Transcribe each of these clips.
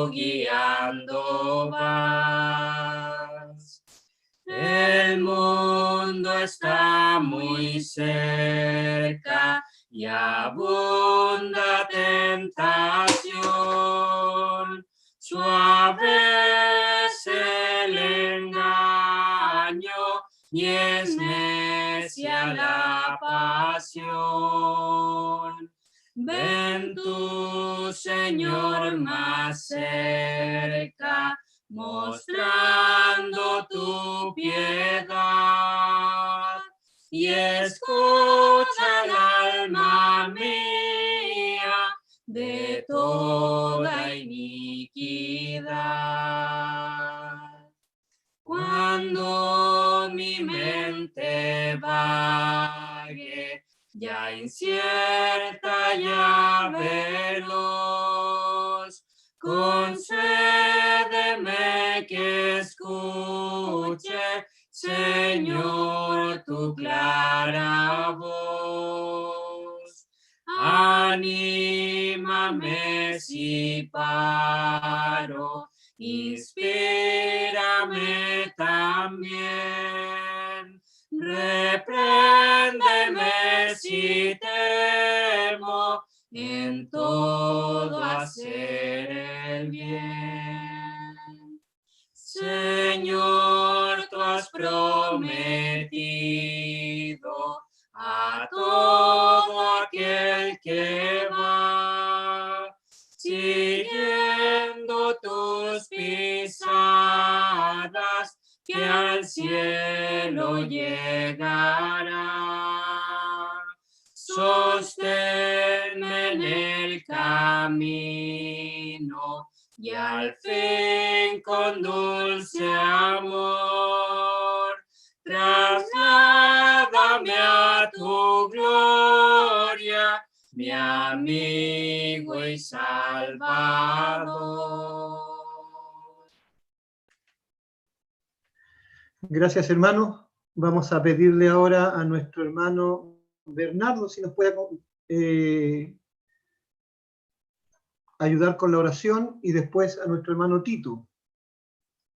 tú guiando vas. El mundo está muy cerca y abunda tentación. Suave es el engaño y es necia la pasión. Ven tú, Señor, más cerca, mostrando tu piedad. Y escucha el alma mía de toda iniquidad. Cuando mi mente vague, ya incierta, ya veloz, concédeme que escuche, Señor, tu clara voz. Anímame si paro, inspírame también. Repréndeme si temo, en todo hacer el bien. Señor, tú has prometido a todo aquel que va siguiendo tus pisadas, que al cielo llegará. Sosténme en el camino y al fin con dulce amor trasládame a tu gloria, mi amigo y salvador. Gracias, hermanos. Vamos a pedirle ahora a nuestro hermano Bernardo si nos puede ayudar con la oración, y después a nuestro hermano Tito.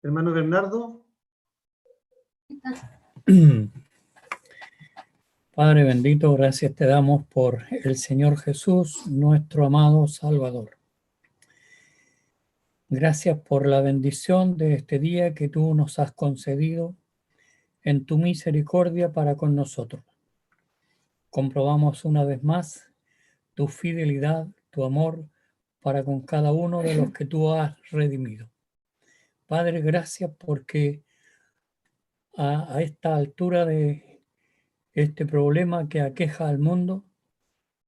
Hermano Bernardo. Padre bendito, gracias te damos por el Señor Jesús, nuestro amado Salvador. Gracias por la bendición de este día que tú nos has concedido en tu misericordia para con nosotros. Comprobamos una vez más tu fidelidad, tu amor para con cada uno de los que tú has redimido. Padre, gracias porque a esta altura de este problema que aqueja al mundo,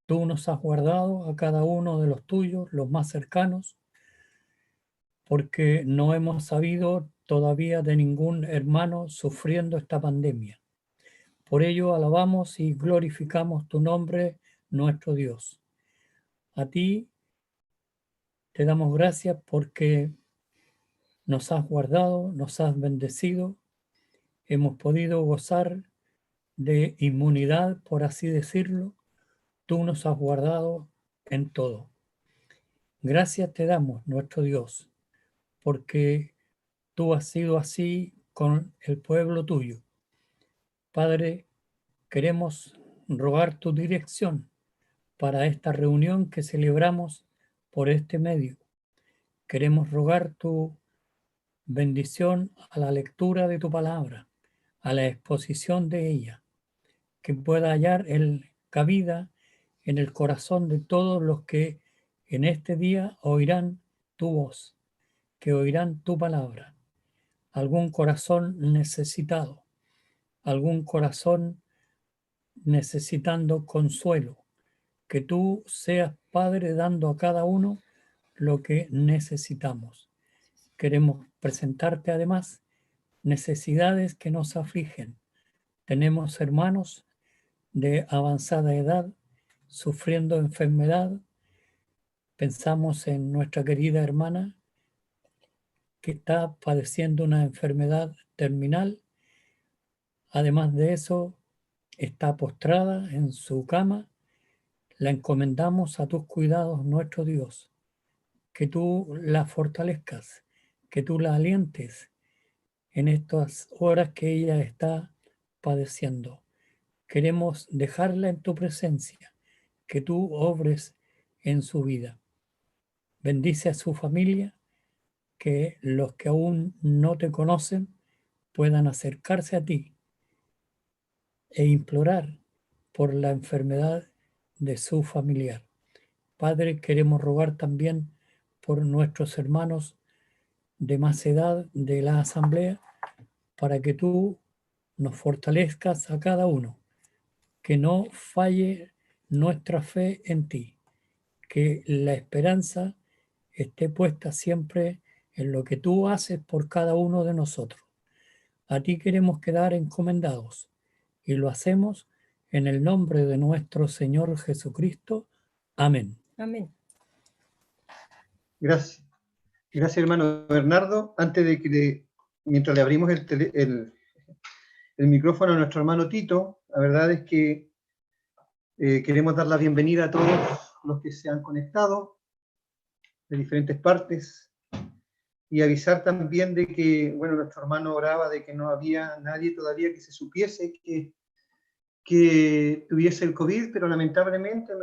tú nos has guardado a cada uno de los tuyos, los más cercanos, porque no hemos sabido todavía de ningún hermano sufriendo esta pandemia. Por ello alabamos y glorificamos tu nombre, nuestro Dios. A ti te damos gracias porque nos has guardado, nos has bendecido, hemos podido gozar de inmunidad, por así decirlo. Tú nos has guardado en todo. Gracias te damos, nuestro Dios, porque tú has sido así con el pueblo tuyo. Padre, queremos rogar tu dirección para esta reunión que celebramos por este medio. Queremos rogar tu bendición a la lectura de tu palabra, a la exposición de ella, que pueda hallar cabida en el corazón de todos los que en este día oirán tu voz, que oirán tu palabra. Algún corazón necesitado, algún corazón necesitando consuelo, que tú seas, Padre, dando a cada uno lo que necesitamos. Queremos presentarte además necesidades que nos afligen. Tenemos hermanos de avanzada edad sufriendo enfermedad. Pensamos en nuestra querida hermana que está padeciendo una enfermedad terminal. Además de eso, está postrada en su cama. La encomendamos a tus cuidados, nuestro Dios. que tú la fortalezcas, que tú la alientes en estas horas que ella está padeciendo. Queremos dejarla en tu presencia, que tú obres en su vida. Bendice a su familia, que los que aún no te conocen puedan acercarse a ti e implorar por la enfermedad de su familiar. Padre, queremos rogar también por nuestros hermanos de más edad de la asamblea, para que tú nos fortalezcas a cada uno, que no falle nuestra fe en ti, que la esperanza esté puesta siempre en lo que tú haces por cada uno de nosotros. A ti queremos quedar encomendados y lo hacemos en el nombre de nuestro Señor Jesucristo. Amén. Amén. Gracias. Gracias, hermano Bernardo. Antes de que, mientras le abrimos el micrófono a nuestro hermano Tito, la verdad es que queremos dar la bienvenida a todos los que se han conectado de diferentes partes y avisar también de que, bueno, nuestro hermano oraba de que no había nadie todavía que se supiese que tuviese el COVID, pero lamentablemente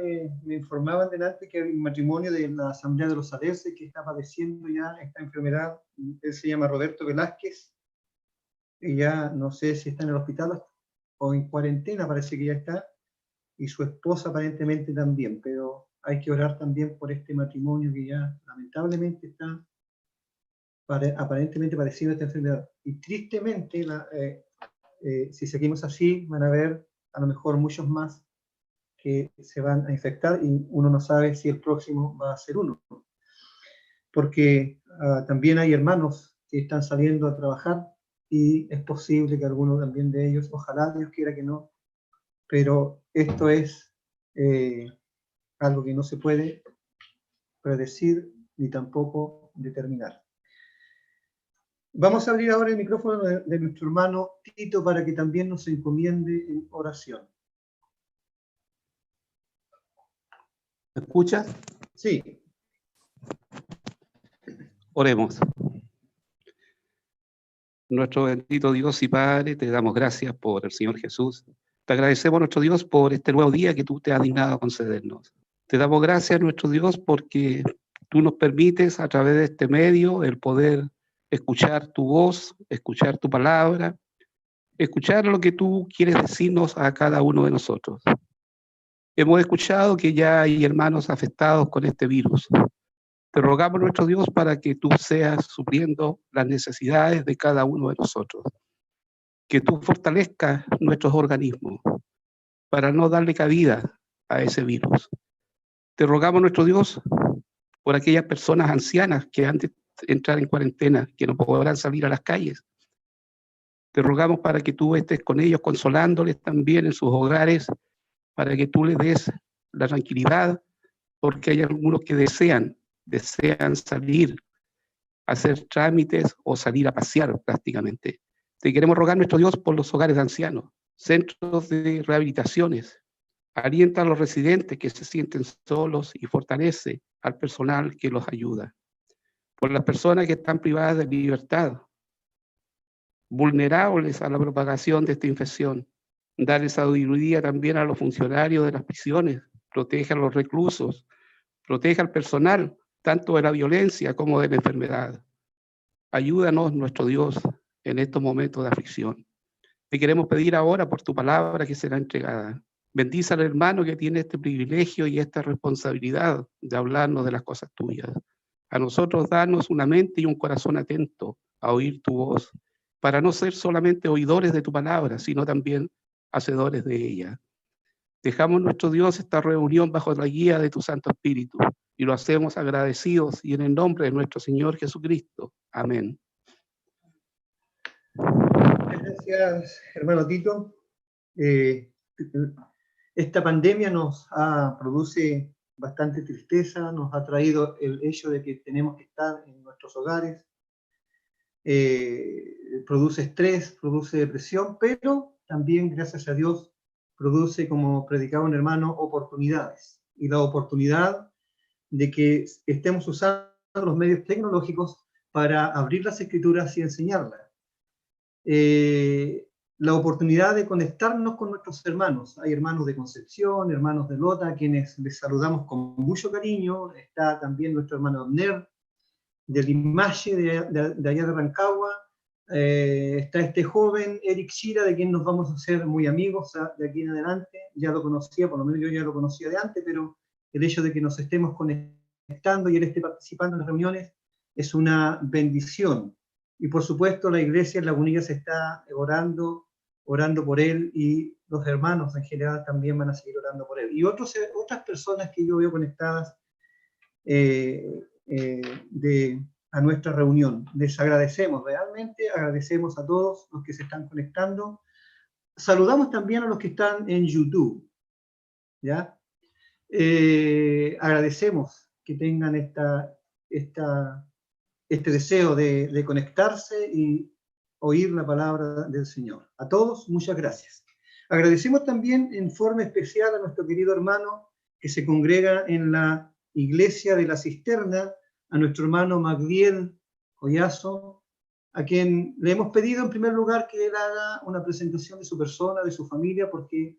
me informaban delante que había un matrimonio de la Asamblea de los Salerces que está padeciendo ya esta enfermedad. Él se llama Roberto Velázquez, y ya no sé si está en el hospital o en cuarentena, parece que ya está, y su esposa aparentemente también, pero hay que orar también por este matrimonio que ya lamentablemente está aparentemente padeciendo esta enfermedad. Y tristemente, si seguimos así, van a haber a lo mejor muchos más que se van a infectar y uno no sabe si el próximo va a ser uno. Porque también hay hermanos que están saliendo a trabajar y es posible que alguno también de ellos, ojalá Dios quiera que no, pero esto es algo que no se puede predecir ni tampoco determinar. Vamos a abrir ahora el micrófono de nuestro hermano Tito para que también nos encomiende en oración. ¿Me escuchas? Sí. Oremos. Nuestro bendito Dios y Padre, te damos gracias por el Señor Jesús. Te agradecemos, nuestro Dios, por este nuevo día que tú te has dignado a concedernos. Te damos gracias, nuestro Dios, porque tú nos permites a través de este medio el poder escuchar tu voz, escuchar tu palabra, escuchar lo que tú quieres decirnos a cada uno de nosotros. Hemos escuchado que ya hay hermanos afectados con este virus. Te rogamos, nuestro Dios, para que tú seas supliendo las necesidades de cada uno de nosotros. Que tú fortalezcas nuestros organismos para no darle cabida a ese virus. Te rogamos, nuestro Dios, por aquellas personas ancianas que han de entrar en cuarentena, que no podrán salir a las calles. Te rogamos para que tú estés con ellos, consolándoles también en sus hogares, para que tú les des la tranquilidad, porque hay algunos que desean salir a hacer trámites o salir a pasear prácticamente. Te queremos rogar, nuestro Dios, por los hogares de ancianos, centros de rehabilitaciones. Alienta a los residentes que se sienten solos y fortalece al personal que los ayuda. Por las personas que están privadas de libertad, vulnerables a la propagación de esta infección. Darle sabiduría también a los funcionarios de las prisiones, protege a los reclusos, protege al personal, tanto de la violencia como de la enfermedad. Ayúdanos, nuestro Dios, en estos momentos de aflicción. Te queremos pedir ahora por tu palabra que será entregada. Bendice al hermano que tiene este privilegio y esta responsabilidad de hablarnos de las cosas tuyas. A nosotros danos una mente y un corazón atento a oír tu voz, para no ser solamente oidores de tu palabra, sino también hacedores de ella. Dejamos, nuestro Dios, esta reunión bajo la guía de tu Santo Espíritu y lo hacemos agradecidos y en el nombre de nuestro Señor Jesucristo. Amén. Gracias, hermano Tito. Esta pandemia nos produce bastante tristeza, nos ha traído el hecho de que tenemos que estar en nuestros hogares, produce estrés, produce depresión, pero también, gracias a Dios, produce, como predicaba un hermano, oportunidades. Y la oportunidad de que estemos usando los medios tecnológicos para abrir las escrituras y enseñarlas. La oportunidad de conectarnos con nuestros hermanos. Hay hermanos de Concepción, hermanos de Lota, a quienes les saludamos con mucho cariño. Está también nuestro hermano Abner, de Limache, de allá de Rancagua. Está este joven, Eric Shira, de quien nos vamos a hacer muy amigos de aquí en adelante. Ya lo conocía, por lo menos yo ya lo conocía de antes, pero el hecho de que nos estemos conectando y él esté participando en las reuniones es una bendición. Y por supuesto la iglesia en Lagunillas está orando por él, y los hermanos en general también van a seguir orando por él. Y otras personas que yo veo conectadas a nuestra reunión. Les agradecemos, realmente agradecemos a todos los que se están conectando. Saludamos también a los que están en YouTube, ¿ya? Agradecemos que tengan este deseo de conectarse y oír la palabra del Señor. A todos, muchas gracias. Agradecemos también en forma especial a nuestro querido hermano que se congrega en la Iglesia de la Cisterna, a nuestro hermano Magdiel Collazo, a quien le hemos pedido en primer lugar que él haga una presentación de su persona, de su familia, porque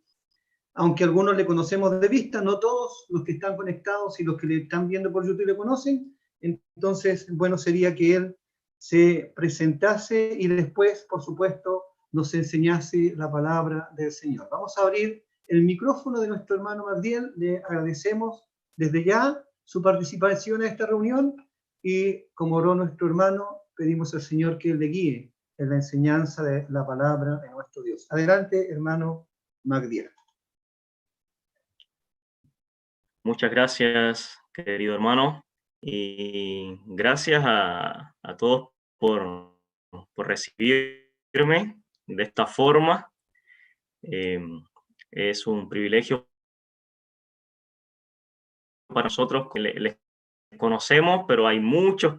aunque algunos le conocemos de vista, no todos los que están conectados y los que le están viendo por YouTube le conocen. Entonces, bueno, sería que él se presentase y después, por supuesto, nos enseñase la palabra del Señor. Vamos a abrir el micrófono de nuestro hermano Magdiel. Le agradecemos desde ya su participación en esta reunión, y como oró nuestro hermano, pedimos al Señor que él le guíe en la enseñanza de la palabra de nuestro Dios. Adelante, hermano Magdiel. Muchas gracias, querido hermano, y gracias a todos por recibirme de esta forma. Es un privilegio para nosotros, que les conocemos, pero hay muchas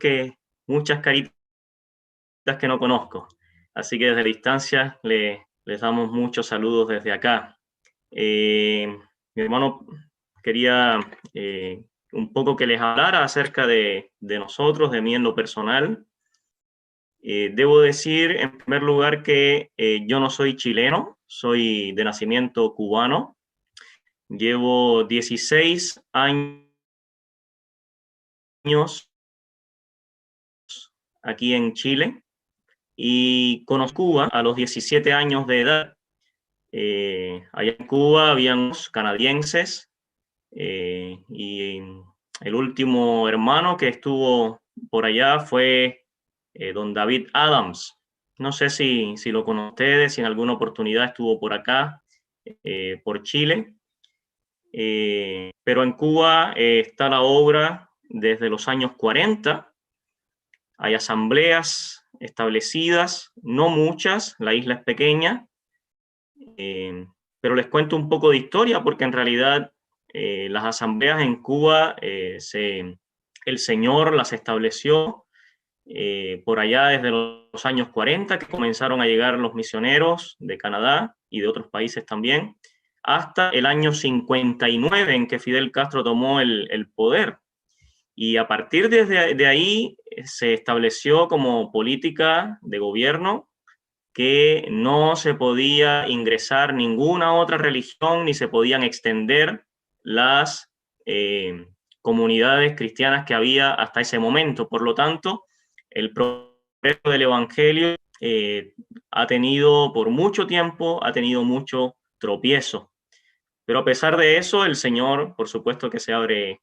caritas que no conozco. Así que desde la distancia les damos muchos saludos desde acá. Mi hermano quería un poco que les hablara acerca de nosotros, de mí en lo personal. Debo decir, en primer lugar, que yo no soy chileno, soy de nacimiento cubano. Llevo 16 años aquí en Chile y conocí Cuba a los 17 años de edad. Allá en Cuba habían canadienses, y el último hermano que estuvo por allá fue don David Adams. No sé si lo conocen ustedes, si en alguna oportunidad estuvo por acá, por Chile. Pero en Cuba está la obra desde los años 40. Hay asambleas establecidas, no muchas, la isla es pequeña, pero les cuento un poco de historia, porque en realidad las asambleas en Cuba, el Señor las estableció por allá desde los años 40, que comenzaron a llegar los misioneros de Canadá y de otros países también, hasta el año 59, en que Fidel Castro tomó el poder. Y a partir de ahí se estableció como política de gobierno que no se podía ingresar ninguna otra religión, ni se podían extender las comunidades cristianas que había hasta ese momento. Por lo tanto, el progreso del Evangelio ha tenido por mucho tiempo, mucho tropiezo. Pero a pesar de eso, el Señor, por supuesto que se abre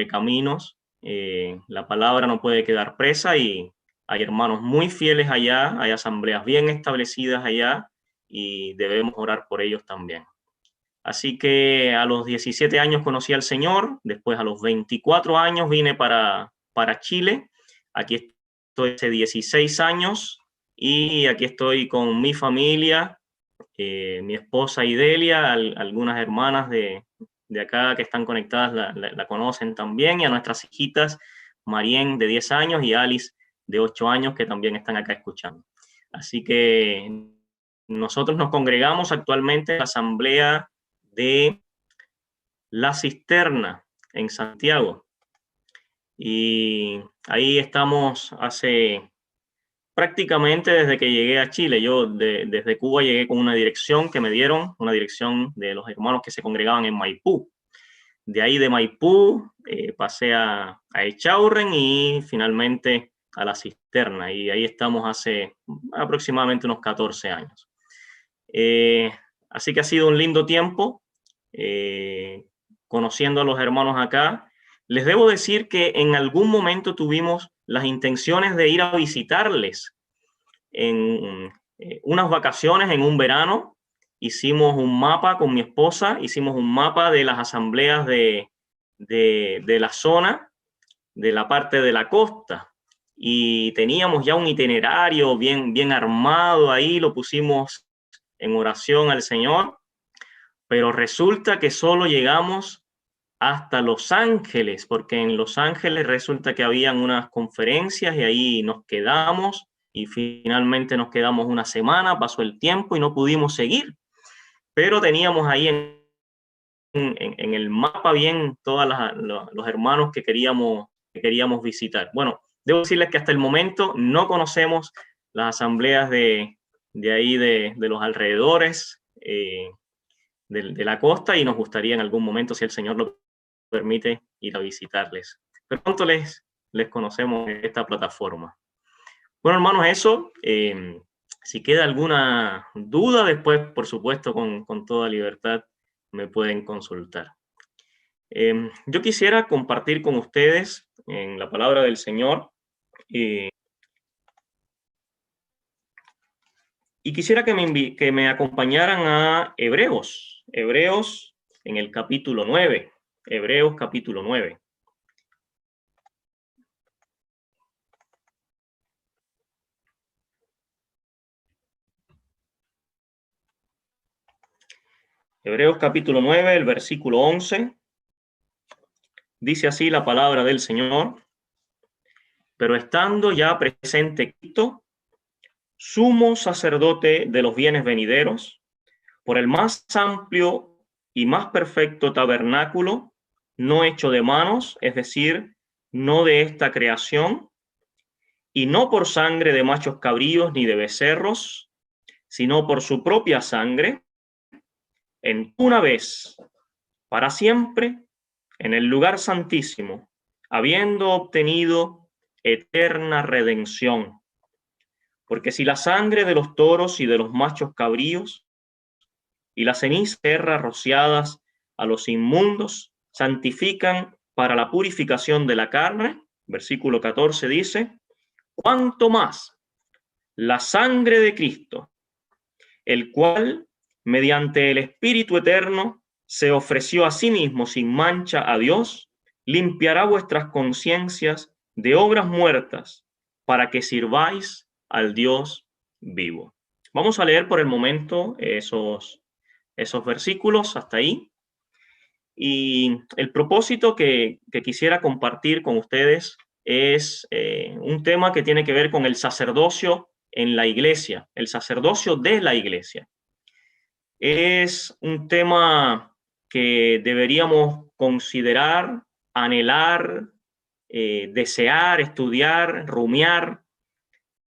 caminos. La palabra no puede quedar presa, y hay hermanos muy fieles allá, hay asambleas bien establecidas allá, y debemos orar por ellos también. Así que a los 17 años conocí al Señor, después a los 24 años vine para Chile. Aquí estoy hace 16 años y aquí estoy con mi familia, mi esposa Idelia, algunas hermanas de acá que están conectadas la conocen también, y a nuestras hijitas Marien de 10 años y Alice de 8 años, que también están acá escuchando. Así que nosotros nos congregamos actualmente en la asamblea de La Cisterna en Santiago. y ahí estamos prácticamente desde que llegué a Chile. Yo desde Cuba llegué con una dirección que me dieron, una dirección de los hermanos que se congregaban en Maipú. De ahí de Maipú pasé a Echaurren y finalmente a La Cisterna, y ahí estamos hace aproximadamente unos 14 años. Así que ha sido un lindo tiempo conociendo a los hermanos acá. Les debo decir que en algún momento tuvimos las intenciones de ir a visitarles en unas vacaciones, en un verano. Hicimos un mapa con mi esposa, hicimos un mapa de las asambleas de la zona, de la parte de la costa, y teníamos ya un itinerario bien armado ahí, lo pusimos en oración al Señor, pero resulta que solo llegamos hasta Los Ángeles, porque en Los Ángeles resulta que habían unas conferencias y ahí nos quedamos, y finalmente nos quedamos una semana, pasó el tiempo y no pudimos seguir. Pero teníamos ahí en el mapa bien todos los hermanos que queríamos visitar. Bueno, debo decirles que hasta el momento no conocemos las asambleas de ahí, de los alrededores de la costa, y nos gustaría en algún momento, si el Señor lo permite, ir a visitarles. Pero pronto les conocemos en esta plataforma. Bueno, hermanos, eso. Si queda alguna duda después, por supuesto, con toda libertad me pueden consultar. Yo quisiera compartir con ustedes en la palabra del Señor, y quisiera que me acompañaran a Hebreos en el capítulo 9. Hebreos capítulo 9. Hebreos capítulo 9, el versículo 11. Dice así la palabra del Señor: pero estando ya presente Cristo, sumo sacerdote de los bienes venideros, por el más amplio y más perfecto tabernáculo, no hecho de manos, es decir, no de esta creación, y no por sangre de machos cabríos ni de becerros, sino por su propia sangre, en una vez, para siempre, en el lugar santísimo, habiendo obtenido eterna redención. Porque si la sangre de los toros y de los machos cabríos y las cenizas rociadas a los inmundos santifican para la purificación de la carne, versículo 14 dice, cuánto más la sangre de Cristo, el cual, mediante el Espíritu eterno, se ofreció a sí mismo sin mancha a Dios, limpiará vuestras conciencias de obras muertas para que sirváis al Dios vivo. Vamos a leer por el momento esos versículos hasta ahí. Y el propósito que quisiera compartir con ustedes es un tema que tiene que ver con el sacerdocio en la iglesia, el sacerdocio de la iglesia. Es un tema que deberíamos considerar, anhelar, desear, estudiar, rumiar,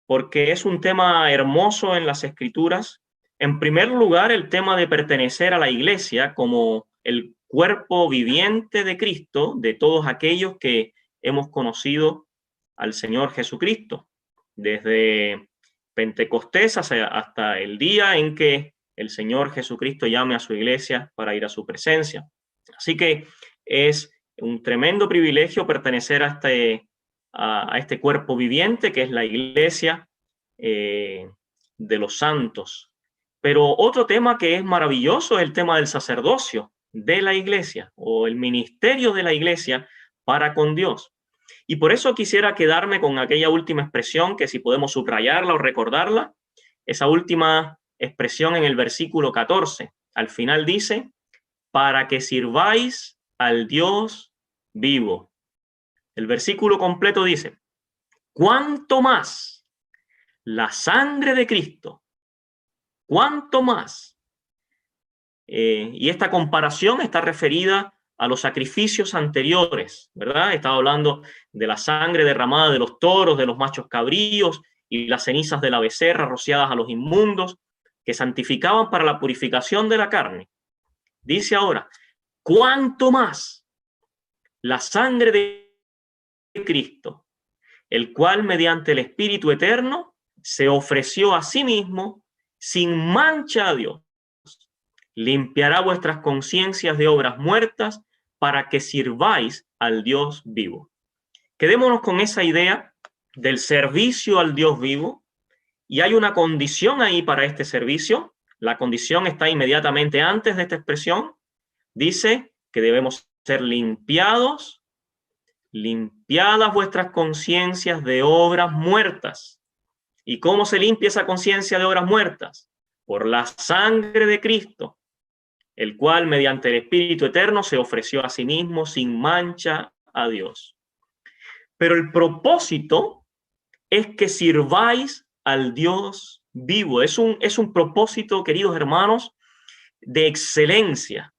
porque es un tema hermoso en las Escrituras. En primer lugar, el tema de pertenecer a la iglesia como el cuerpo viviente de Cristo, de todos aquellos que hemos conocido al Señor Jesucristo, desde Pentecostés hasta el día en que el Señor Jesucristo llame a su iglesia para ir a su presencia. Así que es un tremendo privilegio pertenecer a este cuerpo viviente que es la iglesia de los santos. Pero otro tema que es maravilloso es el tema del sacerdocio de la iglesia o el ministerio de la iglesia para con Dios. Y por eso quisiera quedarme con aquella última expresión, que si podemos subrayarla o recordarla, esa última expresión en el versículo 14. Al final dice, para que sirváis al Dios vivo. El versículo completo dice, ¿cuánto más la sangre de Cristo? ¿Cuánto más? Y esta comparación está referida a los sacrificios anteriores, ¿verdad? Estaba hablando de la sangre derramada de los toros, de los machos cabríos y las cenizas de la becerra rociadas a los inmundos, que santificaban para la purificación de la carne. Dice ahora, ¿cuánto más la sangre de Cristo, el cual mediante el Espíritu Eterno se ofreció a sí mismo sin mancha a Dios, limpiará vuestras conciencias de obras muertas para que sirváis al Dios vivo? Quedémonos con esa idea del servicio al Dios vivo, y hay una condición ahí para este servicio. La condición está inmediatamente antes de esta expresión. Dice que debemos ser limpiadas vuestras conciencias de obras muertas. ¿Y cómo se limpia esa conciencia de obras muertas? Por la sangre de Cristo, el cual mediante el Espíritu Eterno se ofreció a sí mismo sin mancha a Dios. Pero el propósito es que sirváis al Dios vivo. Es un propósito, queridos hermanos, de excelencia.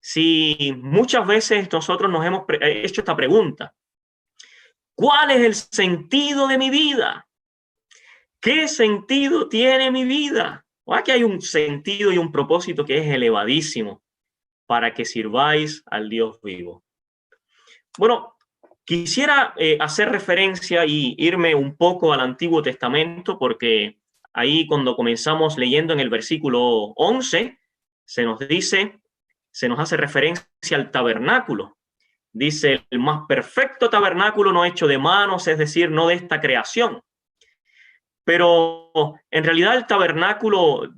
Si muchas veces nosotros nos hemos hecho esta pregunta: ¿cuál es el sentido de mi vida? ¿Qué sentido tiene mi vida? Aquí hay un sentido y un propósito que es elevadísimo: para que sirváis al Dios vivo. Bueno, quisiera hacer referencia y irme un poco al Antiguo Testamento, porque ahí cuando comenzamos leyendo en el versículo 11, se nos hace referencia al tabernáculo. Dice, el más perfecto tabernáculo no hecho de manos, es decir, no de esta creación. Pero en realidad el tabernáculo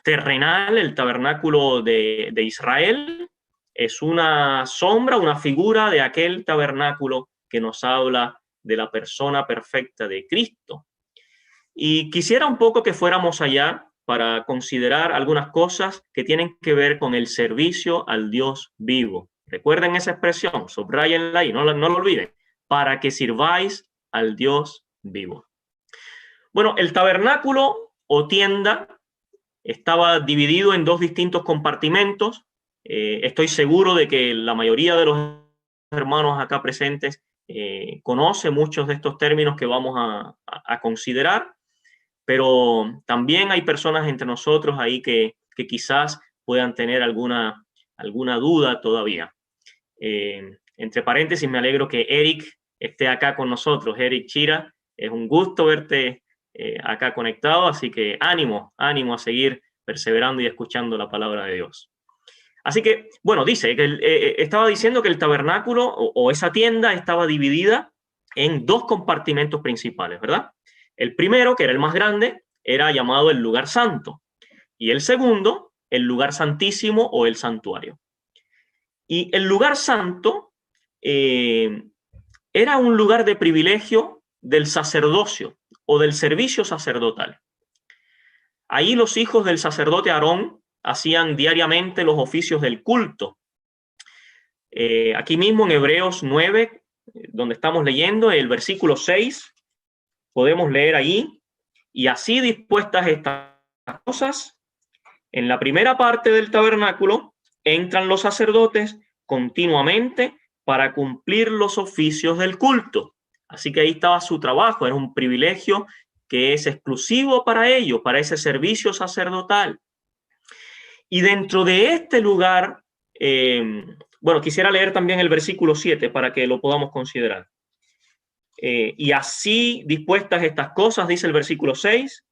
terrenal, el tabernáculo de Israel, es una sombra, una figura de aquel tabernáculo que nos habla de la persona perfecta de Cristo. Y quisiera un poco que fuéramos allá para considerar algunas cosas que tienen que ver con el servicio al Dios vivo. Recuerden esa expresión, subrayenla ahí, no lo olviden: para que sirváis al Dios vivo. Bueno, el tabernáculo o tienda estaba dividido en dos distintos compartimentos. Estoy seguro de que la mayoría de los hermanos acá presentes conoce muchos de estos términos que vamos a considerar, pero también hay personas entre nosotros ahí que quizás puedan tener alguna duda todavía. Entre paréntesis, me alegro que Eric esté acá con nosotros. Eric Chira, es un gusto verte acá conectado, así que ánimo a seguir perseverando y escuchando la palabra de Dios. Así que, bueno, dice que estaba diciendo que el tabernáculo o esa tienda estaba dividida en dos compartimentos principales, ¿verdad? El primero, que era el más grande, era llamado el lugar santo, y el segundo, el lugar santísimo o el santuario. Y el lugar santo era un lugar de privilegio del sacerdocio o del servicio sacerdotal. Ahí los hijos del sacerdote Aarón hacían diariamente los oficios del culto. Aquí mismo en Hebreos 9, donde estamos leyendo, el versículo 6, podemos leer ahí: y así dispuestas estas cosas, en la primera parte del tabernáculo entran los sacerdotes continuamente para cumplir los oficios del culto. Así que ahí estaba su trabajo, era un privilegio que es exclusivo para ellos, para ese servicio sacerdotal. Y dentro de este lugar, bueno, quisiera leer también el versículo 7 para que lo podamos considerar. Y así dispuestas estas cosas, dice el versículo 6,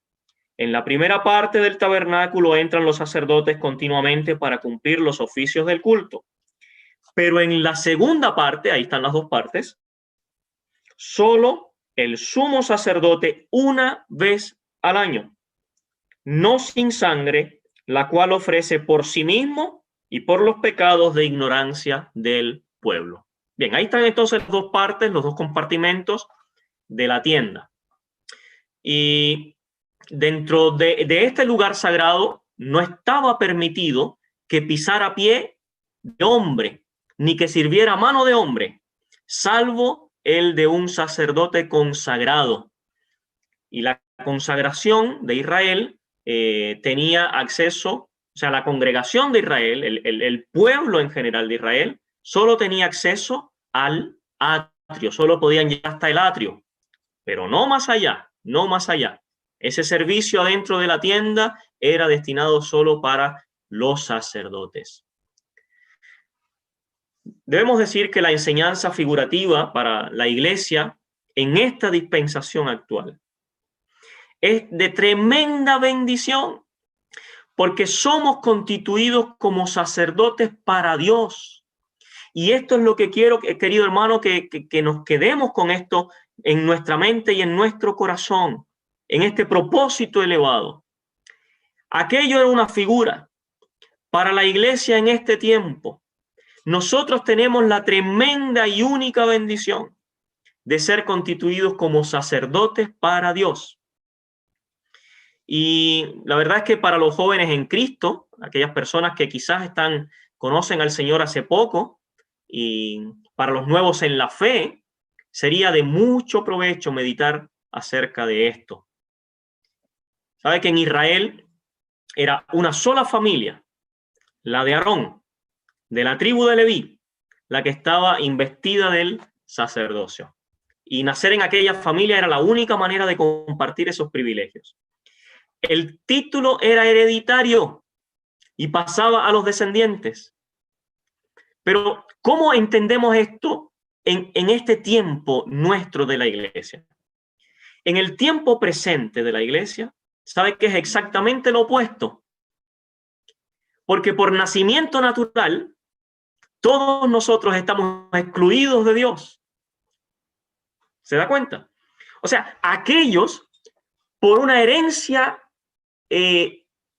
en la primera parte del tabernáculo entran los sacerdotes continuamente para cumplir los oficios del culto. Pero en la segunda parte, ahí están las dos partes, solo el sumo sacerdote una vez al año, no sin sangre, la cual ofrece por sí mismo y por los pecados de ignorancia del pueblo. Bien, ahí están entonces las dos partes, los dos compartimentos de la tienda. Y dentro de este lugar sagrado no estaba permitido que pisara pie de hombre, ni que sirviera mano de hombre, salvo el de un sacerdote consagrado. Y la consagración de Israel tenía acceso O sea, la congregación de Israel, el pueblo en general de Israel, solo tenía acceso al atrio, solo podían llegar hasta el atrio, pero no más allá, no más allá. Ese servicio adentro de la tienda era destinado solo para los sacerdotes. Debemos decir que la enseñanza figurativa para la iglesia en esta dispensación actual es de tremenda bendición, porque somos constituidos como sacerdotes para Dios. Y esto es lo que quiero, querido hermano, que nos quedemos con esto en nuestra mente y en nuestro corazón, en este propósito elevado. Aquello era una figura para la iglesia en este tiempo. Nosotros tenemos la tremenda y única bendición de ser constituidos como sacerdotes para Dios. Y la verdad es que para los jóvenes en Cristo, aquellas personas que quizás conocen al Señor hace poco, y para los nuevos en la fe, sería de mucho provecho meditar acerca de esto. ¿Sabe que en Israel era una sola familia, la de Aarón, de la tribu de Leví, la que estaba investida del sacerdocio? Y nacer en aquella familia era la única manera de compartir esos privilegios. El título era hereditario y pasaba a los descendientes. Pero, ¿cómo entendemos esto en este tiempo nuestro de la iglesia? En el tiempo presente de la iglesia, ¿sabe qué es exactamente lo opuesto? Porque por nacimiento natural, todos nosotros estamos excluidos de Dios. ¿Se da cuenta? O sea, aquellos por una herencia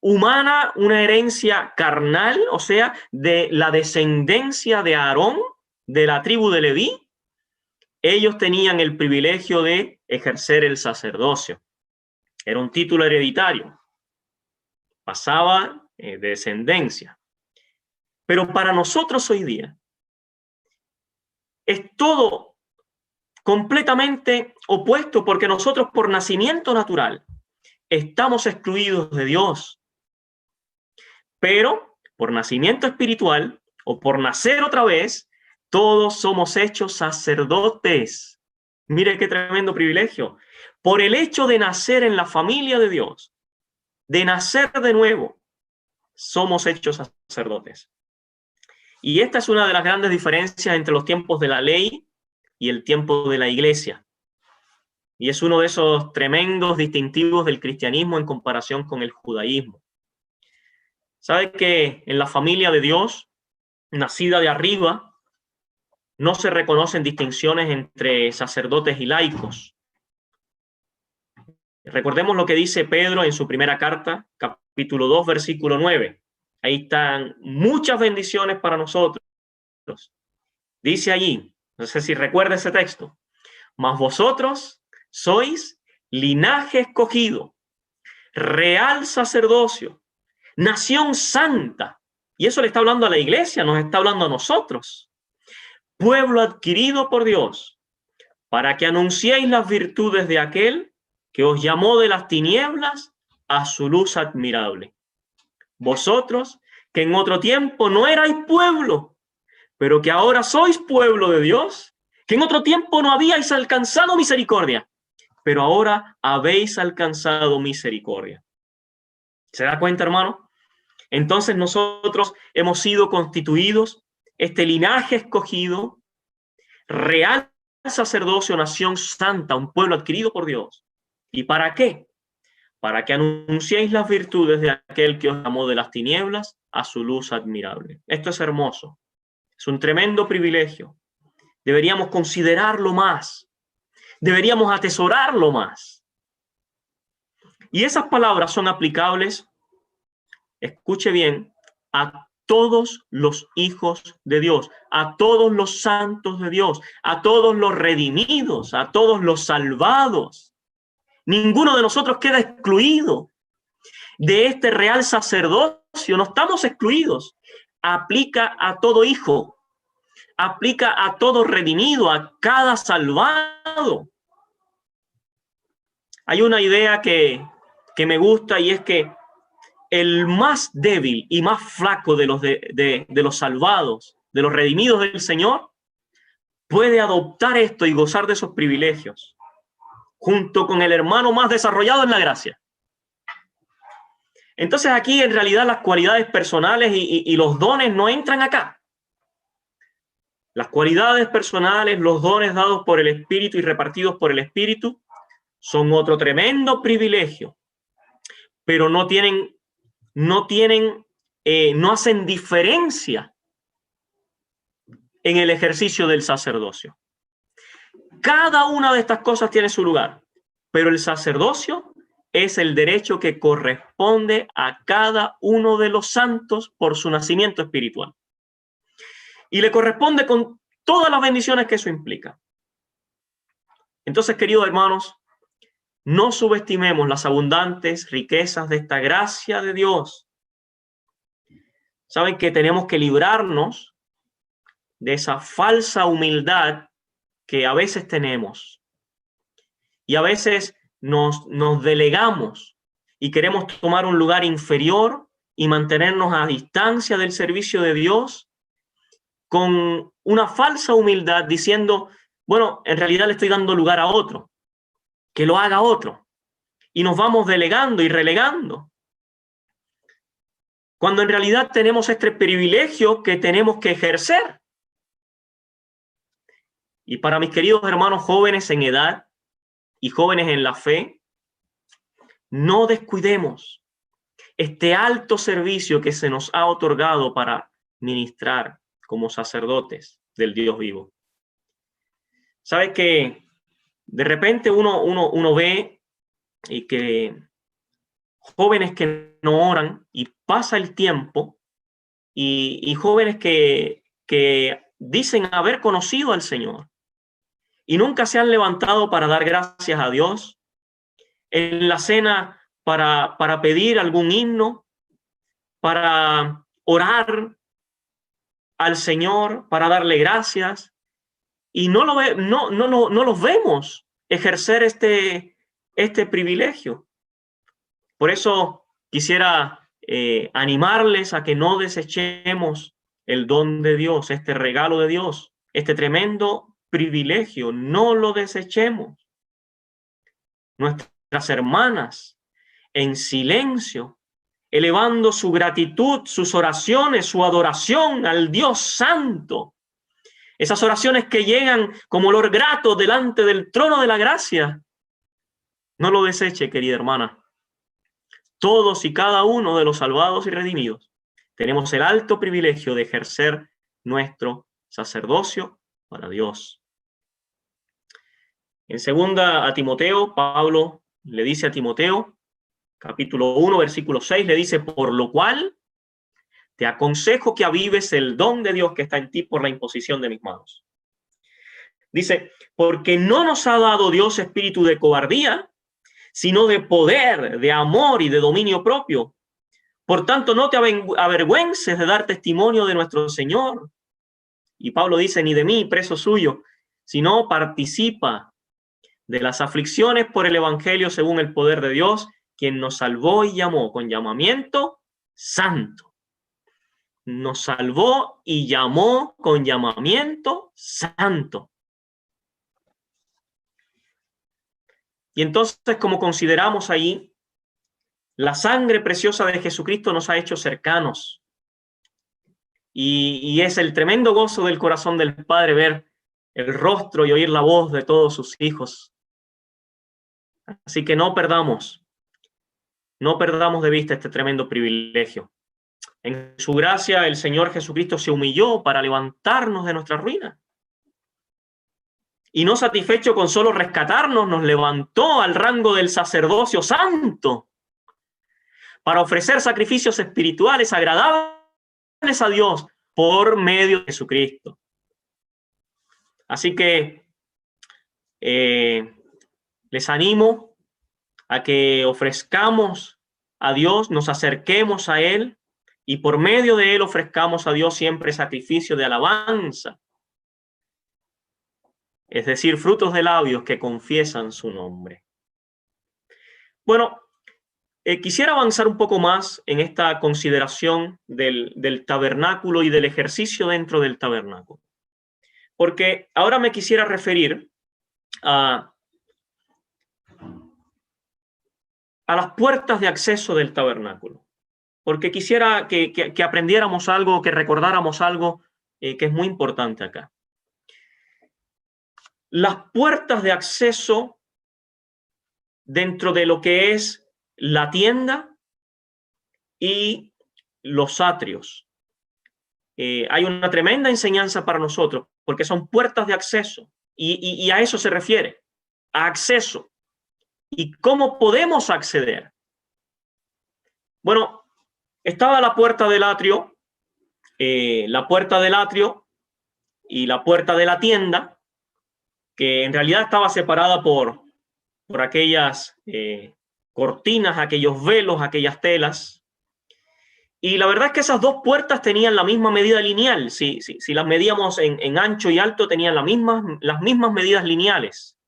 humana, una herencia carnal, o sea, de la descendencia de Aarón, de la tribu de Leví, ellos tenían el privilegio de ejercer el sacerdocio. Era un título hereditario. Pasaba de descendencia. Pero para nosotros hoy día es todo completamente opuesto, porque nosotros por nacimiento natural estamos excluidos de Dios. Pero por nacimiento espiritual o por nacer otra vez, todos somos hechos sacerdotes. Mire qué tremendo privilegio. Por el hecho de nacer en la familia de Dios, de nacer de nuevo, somos hechos sacerdotes. Y esta es una de las grandes diferencias entre los tiempos de la ley y el tiempo de la iglesia. Y es uno de esos tremendos distintivos del cristianismo en comparación con el judaísmo. ¿Sabe que en la familia de Dios, nacida de arriba, no se reconocen distinciones entre sacerdotes y laicos? Recordemos lo que dice Pedro en su primera carta, capítulo 2, versículo 9. Ahí están muchas bendiciones para nosotros. Dice allí, no sé si recuerda ese texto: mas vosotros sois linaje escogido, real sacerdocio, nación santa. Y eso le está hablando a la iglesia, nos está hablando a nosotros. Pueblo adquirido por Dios, para que anunciéis las virtudes de aquel que os llamó de las tinieblas a su luz admirable. Vosotros, que en otro tiempo no erais pueblo, pero que ahora sois pueblo de Dios, que en otro tiempo no habíais alcanzado misericordia, pero ahora habéis alcanzado misericordia. ¿Se da cuenta, hermano? Entonces nosotros hemos sido constituidos, este linaje escogido, real sacerdocio, nación santa, un pueblo adquirido por Dios. ¿Y para qué? Para que anunciéis las virtudes de aquel que os llamó de las tinieblas a su luz admirable. Esto es hermoso. Es un tremendo privilegio. Deberíamos considerarlo más. Deberíamos atesorarlo más. Y esas palabras son aplicables, escuche bien, a todos los hijos de Dios, a todos los santos de Dios, a todos los redimidos, a todos los salvados. Ninguno de nosotros queda excluido de este real sacerdocio. No estamos excluidos. Aplica a todo hijo, aplica a todo redimido, a cada salvado. Hay una idea que me gusta, y es que el más débil y más flaco de los salvados, de los redimidos del Señor, puede adoptar esto y gozar de esos privilegios, junto con el hermano más desarrollado en la gracia. Entonces aquí en realidad las cualidades personales y los dones no entran acá. Las cualidades personales, los dones dados por el Espíritu y repartidos por el Espíritu son otro tremendo privilegio, pero no hacen diferencia en el ejercicio del sacerdocio. Cada una de estas cosas tiene su lugar, pero el sacerdocio es el derecho que corresponde a cada uno de los santos por su nacimiento espiritual. Y le corresponde con todas las bendiciones que eso implica. Entonces, queridos hermanos, no subestimemos las abundantes riquezas de esta gracia de Dios. Saben que tenemos que librarnos de esa falsa humildad que a veces tenemos. Y a veces nos delegamos y queremos tomar un lugar inferior y mantenernos a distancia del servicio de Dios con una falsa humildad diciendo, bueno, en realidad le estoy dando lugar a otro, que lo haga otro. Y nos vamos delegando y relegando. Cuando en realidad tenemos este privilegio que tenemos que ejercer. Y para mis queridos hermanos jóvenes en edad y jóvenes en la fe, no descuidemos este alto servicio que se nos ha otorgado para ministrar como sacerdotes del Dios vivo. ¿Sabes que de repente uno ve y que jóvenes que no oran y pasa el tiempo y jóvenes que dicen haber conocido al Señor y nunca se han levantado para dar gracias a Dios en la cena para pedir algún himno, para orar al Señor, para darle gracias, y no los vemos ejercer este privilegio. Por eso quisiera animarles a que no desechemos el don de Dios, este regalo de Dios, este tremendo privilegio, no lo desechemos. Nuestras hermanas en silencio, elevando su gratitud, sus oraciones, su adoración al Dios Santo. Esas oraciones que llegan como olor grato delante del trono de la gracia. No lo deseche, querida hermana. Todos y cada uno de los salvados y redimidos tenemos el alto privilegio de ejercer nuestro sacerdocio para Dios. En 2 a Timoteo, Pablo le dice a Timoteo, capítulo 1, versículo 6, le dice, por lo cual te aconsejo que avives el don de Dios que está en ti por la imposición de mis manos. Dice, porque no nos ha dado Dios espíritu de cobardía, sino de poder, de amor y de dominio propio. Por tanto, no te avergüences de dar testimonio de nuestro Señor. Y Pablo dice, ni de mí, preso suyo, sino participa de las aflicciones por el evangelio según el poder de Dios, quien nos salvó y llamó con llamamiento santo. Nos salvó y llamó con llamamiento santo. Y entonces, como consideramos ahí, la sangre preciosa de Jesucristo nos ha hecho cercanos. Y es el tremendo gozo del corazón del Padre ver el rostro y oír la voz de todos sus hijos. Así que no perdamos de vista este tremendo privilegio. En su gracia, el Señor Jesucristo se humilló para levantarnos de nuestra ruina. Y no satisfecho con solo rescatarnos, nos levantó al rango del sacerdocio santo para ofrecer sacrificios espirituales agradables a Dios por medio de Jesucristo. Así que les animo a que ofrezcamos a Dios, nos acerquemos a Él y por medio de Él ofrezcamos a Dios siempre sacrificio de alabanza. Es decir, frutos de labios que confiesan su nombre. Bueno, quisiera avanzar un poco más en esta consideración del tabernáculo y del ejercicio dentro del tabernáculo. Porque ahora me quisiera referir a las puertas de acceso del tabernáculo. Porque quisiera que aprendiéramos algo, que recordáramos algo que es muy importante acá. Las puertas de acceso dentro de lo que es la tienda y los atrios. Hay una tremenda enseñanza para nosotros, porque son puertas de acceso, y a eso se refiere, a acceso. ¿Y cómo podemos acceder? Bueno, estaba la puerta del atrio y la puerta de la tienda, que en realidad estaba separada por aquellas cortinas, aquellos velos, aquellas telas. Y la verdad es que esas dos puertas tenían la misma medida lineal. Si las medíamos en ancho y alto, tenían las mismas medidas lineales.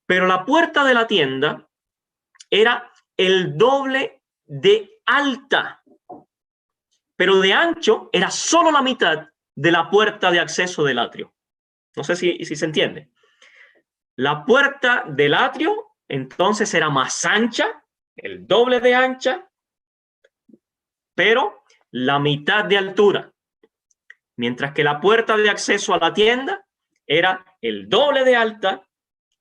Pero la puerta de la tienda era el doble de alta, pero de ancho era solo la mitad de la puerta de acceso del atrio. No sé si se entiende. La puerta del atrio entonces era más ancha, el doble de ancha, pero la mitad de altura. Mientras que la puerta de acceso a la tienda era el doble de alta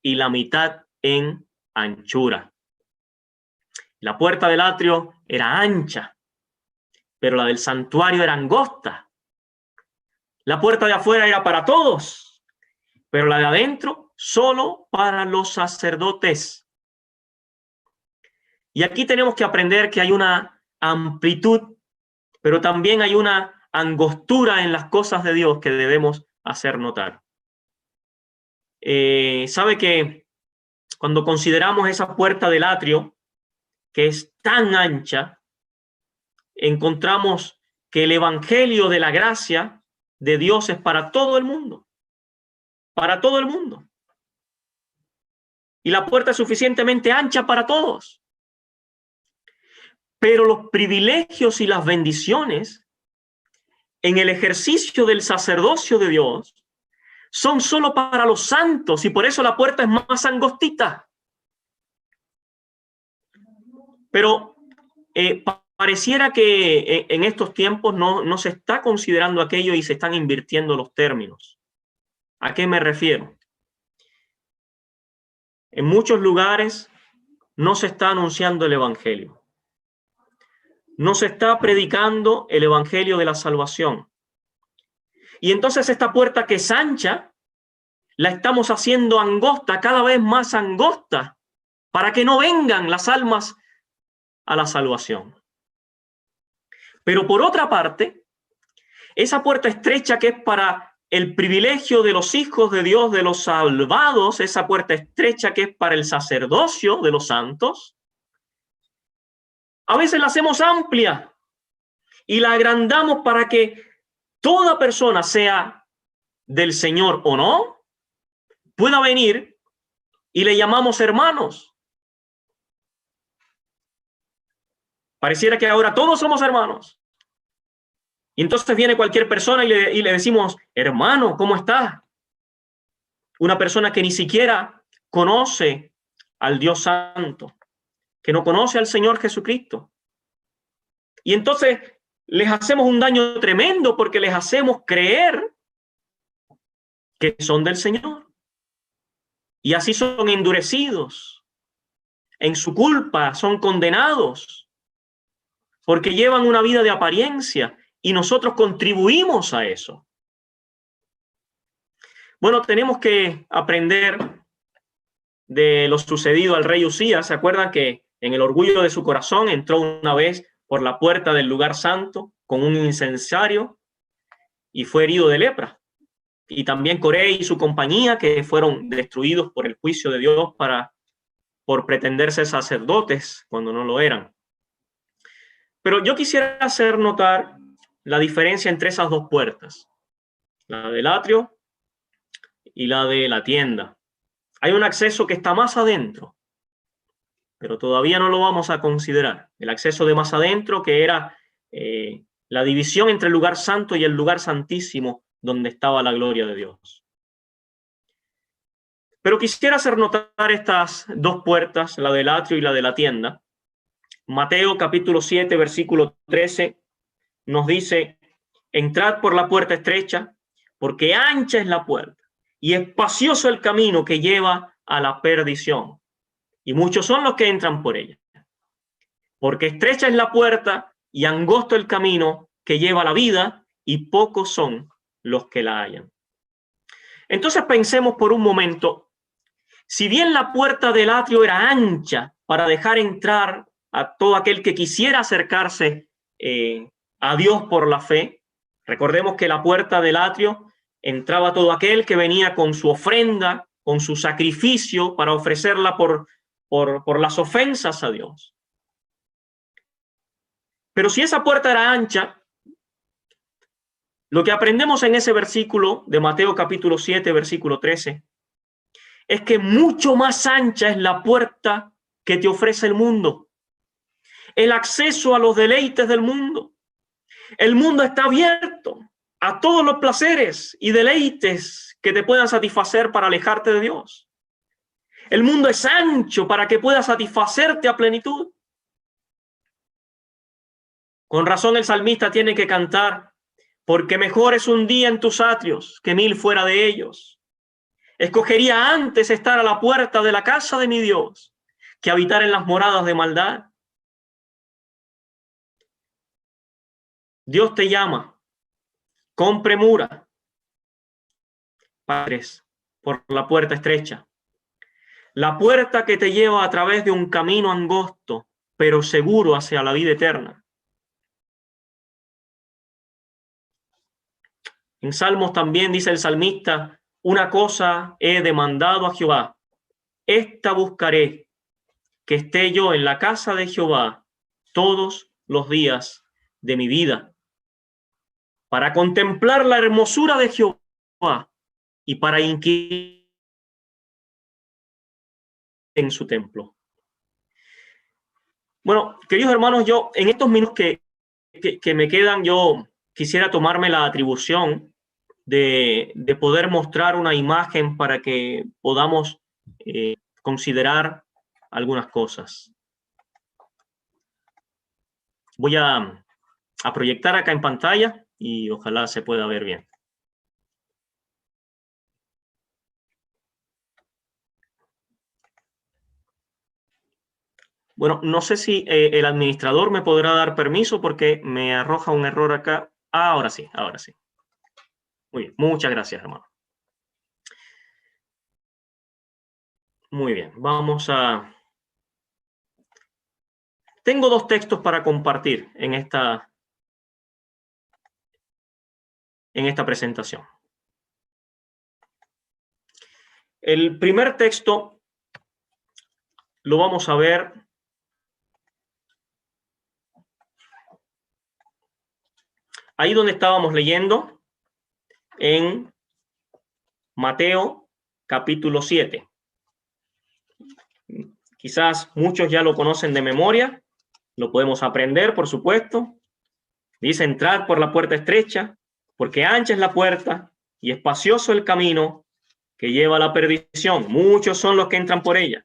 y la mitad en anchura. La puerta del atrio era ancha, pero la del santuario era angosta. La puerta de afuera era para todos, pero la de adentro solo para los sacerdotes. Y aquí tenemos que aprender que hay una amplitud, pero también hay una angostura en las cosas de Dios que debemos hacer notar. Sabe que cuando consideramos esa puerta del atrio, que es tan ancha, encontramos que el evangelio de la gracia de Dios es para todo el mundo. Para todo el mundo. Y la puerta es suficientemente ancha para todos. Pero los privilegios y las bendiciones en el ejercicio del sacerdocio de Dios son solo para los santos, y por eso la puerta es más angostita. Pero pareciera que en estos tiempos no se está considerando aquello y se están invirtiendo los términos. ¿A qué me refiero? En muchos lugares no se está anunciando el evangelio. No se está predicando el evangelio de la salvación. Y entonces esta puerta que es ancha, la estamos haciendo angosta, cada vez más angosta, para que no vengan las almas a la salvación. Pero por otra parte, esa puerta estrecha que es para el privilegio de los hijos de Dios, de los salvados, esa puerta estrecha que es para el sacerdocio de los santos, a veces la hacemos amplia y la agrandamos para que toda persona, sea del Señor o no, pueda venir, y le llamamos hermanos. Pareciera que ahora todos somos hermanos. Y entonces viene cualquier persona y le decimos, hermano, ¿cómo está? Una persona que ni siquiera conoce al Dios Santo, que no conoce al Señor Jesucristo. Y entonces les hacemos un daño tremendo porque les hacemos creer que son del Señor. Y así son endurecidos. En su culpa son condenados porque llevan una vida de apariencia y nosotros contribuimos a eso. Bueno, tenemos que aprender de lo sucedido al rey Usías. ¿Se acuerdan que en el orgullo de su corazón entró una vez por la puerta del lugar santo con un incensario y fue herido de lepra? Y también Coré y su compañía, que fueron destruidos por el juicio de Dios por pretender ser sacerdotes cuando no lo eran. Pero yo quisiera hacer notar la diferencia entre esas dos puertas, la del atrio y la de la tienda. Hay un acceso que está más adentro. pero todavía no lo vamos a considerar. El acceso de más adentro, que era la división entre el lugar santo y el lugar santísimo, donde estaba la gloria de Dios. Pero quisiera hacer notar estas dos puertas, la del atrio y la de la tienda. Mateo capítulo 7, versículo 13, nos dice: entrad por la puerta estrecha, porque ancha es la puerta, y espacioso el camino que lleva a la perdición, y muchos son los que entran por ella. Porque estrecha es la puerta y angosto el camino que lleva a la vida, y pocos son los que la hallan. Entonces pensemos por un momento, si bien la puerta del atrio era ancha para dejar entrar a todo aquel que quisiera acercarse a Dios por la fe, recordemos que la puerta del atrio entraba todo aquel que venía con su ofrenda, con su sacrificio para ofrecerla por las ofensas a Dios. Pero si esa puerta era ancha, lo que aprendemos en ese versículo de Mateo capítulo 7, versículo 13, es que mucho más ancha es la puerta que te ofrece el mundo. El acceso a los deleites del mundo. El mundo está abierto a todos los placeres y deleites que te puedan satisfacer para alejarte de Dios. El mundo es ancho para que pueda satisfacerte a plenitud. Con razón el salmista tiene que cantar: porque mejor es un día en tus atrios que 1000 fuera de ellos. Escogería antes estar a la puerta de la casa de mi Dios que habitar en las moradas de maldad. Dios te llama con premura, padres, por la puerta estrecha, la puerta que te lleva a través de un camino angosto, pero seguro hacia la vida eterna. En Salmos también dice el salmista: una cosa he demandado a Jehová, esta buscaré, que esté yo en la casa de Jehová todos los días de mi vida, para contemplar la hermosura de Jehová y para inquirir en su templo. Bueno, queridos hermanos, yo en estos minutos que me quedan, yo quisiera tomarme la atribución de poder mostrar una imagen para que podamos considerar algunas cosas. Voy a proyectar acá en pantalla y ojalá se pueda ver bien. Bueno, no sé si el administrador me podrá dar permiso porque me arroja un error acá. Ahora sí, ahora sí. Muy bien, muchas gracias, hermano. Muy bien, vamos a... Tengo dos textos para compartir en esta presentación. El primer texto lo vamos a ver ahí donde estábamos leyendo, en Mateo capítulo 7. Quizás muchos ya lo conocen de memoria, lo podemos aprender, por supuesto. Dice: entrad por la puerta estrecha, porque ancha es la puerta y espacioso el camino que lleva a la perdición. Muchos son los que entran por ella.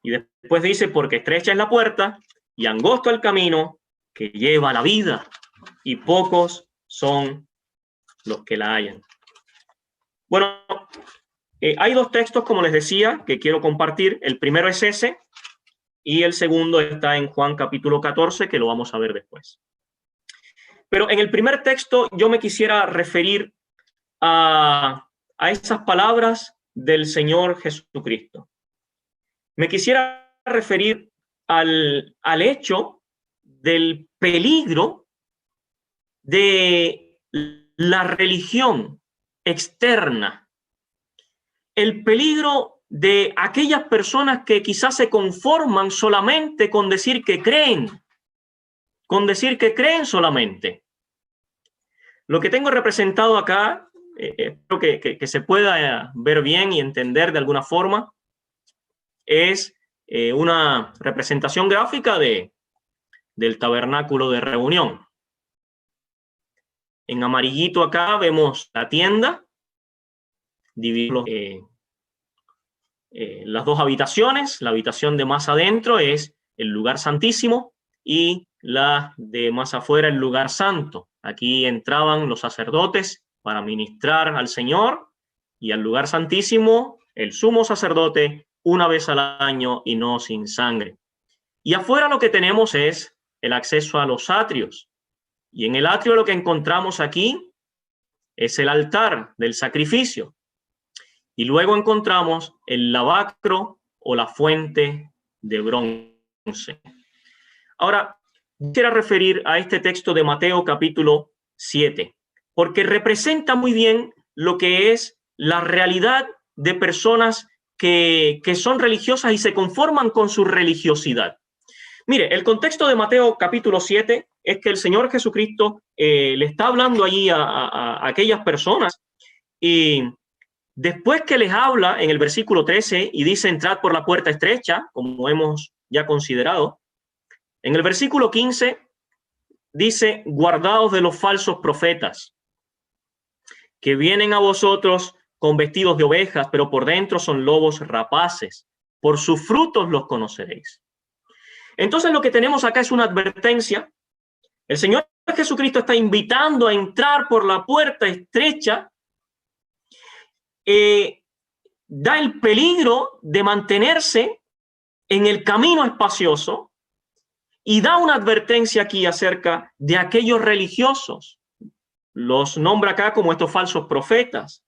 Y después dice: porque estrecha es la puerta y angosto el camino que lleva a la vida, y pocos son los que la hallan. Bueno, hay dos textos, como les decía, que quiero compartir. El primero es ese, y el segundo está en Juan capítulo 14, que lo vamos a ver después. Pero en el primer texto yo me quisiera referir a esas palabras del Señor Jesucristo. Me quisiera referir al hecho del peligro de la religión externa, el peligro de aquellas personas que quizás se conforman solamente con decir que creen, solamente. Lo que tengo representado acá, espero que se pueda ver bien y entender de alguna forma, es una representación gráfica del tabernáculo de reunión. En amarillito acá vemos la tienda, dividido las dos habitaciones. La habitación de más adentro es el lugar santísimo y la de más afuera el lugar santo. Aquí entraban los sacerdotes para ministrar al Señor, y al lugar santísimo el sumo sacerdote una vez al año y no sin sangre. Y afuera lo que tenemos es el acceso a los atrios. Y en el atrio lo que encontramos aquí es el altar del sacrificio. Y luego encontramos el lavacro o la fuente de bronce. Ahora, quiero referir a este texto de Mateo capítulo 7, porque representa muy bien lo que es la realidad de personas que son religiosas y se conforman con su religiosidad. Mire, el contexto de Mateo capítulo 7 es que el Señor Jesucristo le está hablando allí a aquellas personas, y después que les habla en el versículo 13 y dice entrad por la puerta estrecha, como hemos ya considerado, en el versículo 15 dice guardaos de los falsos profetas que vienen a vosotros con vestidos de ovejas, pero por dentro son lobos rapaces. Por sus frutos los conoceréis. Entonces lo que tenemos acá es una advertencia. El Señor Jesucristo está invitando a entrar por la puerta estrecha. Da el peligro de mantenerse en el camino espacioso y da una advertencia aquí acerca de aquellos religiosos. Los nombra acá como estos falsos profetas.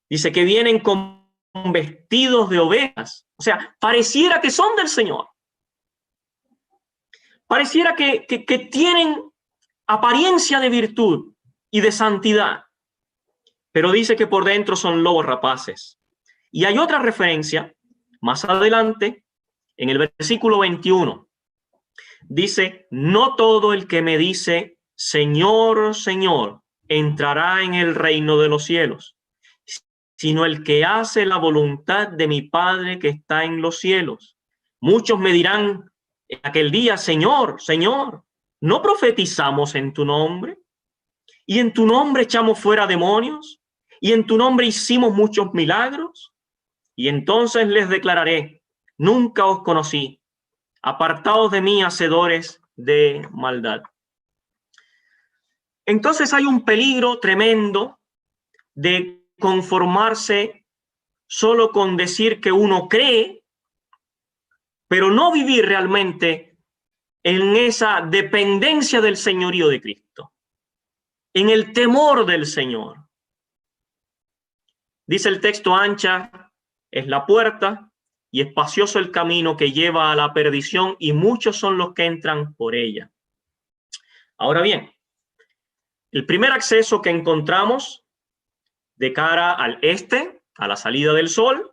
Dice que vienen con vestidos de ovejas. O sea, pareciera que son del Señor. Pareciera que tienen apariencia de virtud y de santidad. Pero dice que por dentro son lobos rapaces. Y hay otra referencia más adelante, en el versículo 21. Dice, no todo el que me dice, Señor, Señor, entrará en el reino de los cielos, sino el que hace la voluntad de mi Padre que está en los cielos. Muchos me dirán en aquel día, Señor, Señor, ¿no profetizamos en tu nombre? ¿Y en tu nombre echamos fuera demonios? ¿Y en tu nombre hicimos muchos milagros? Y entonces les declararé, nunca os conocí, apartaos de mí, hacedores de maldad. Entonces hay un peligro tremendo de conformarse solo con decir que uno cree, pero no vivir realmente en esa dependencia del señorío de Cristo, en el temor del Señor. Dice el texto, ancha es la puerta y espacioso el camino que lleva a la perdición, y muchos son los que entran por ella. Ahora bien, el primer acceso que encontramos de cara al este, a la salida del sol,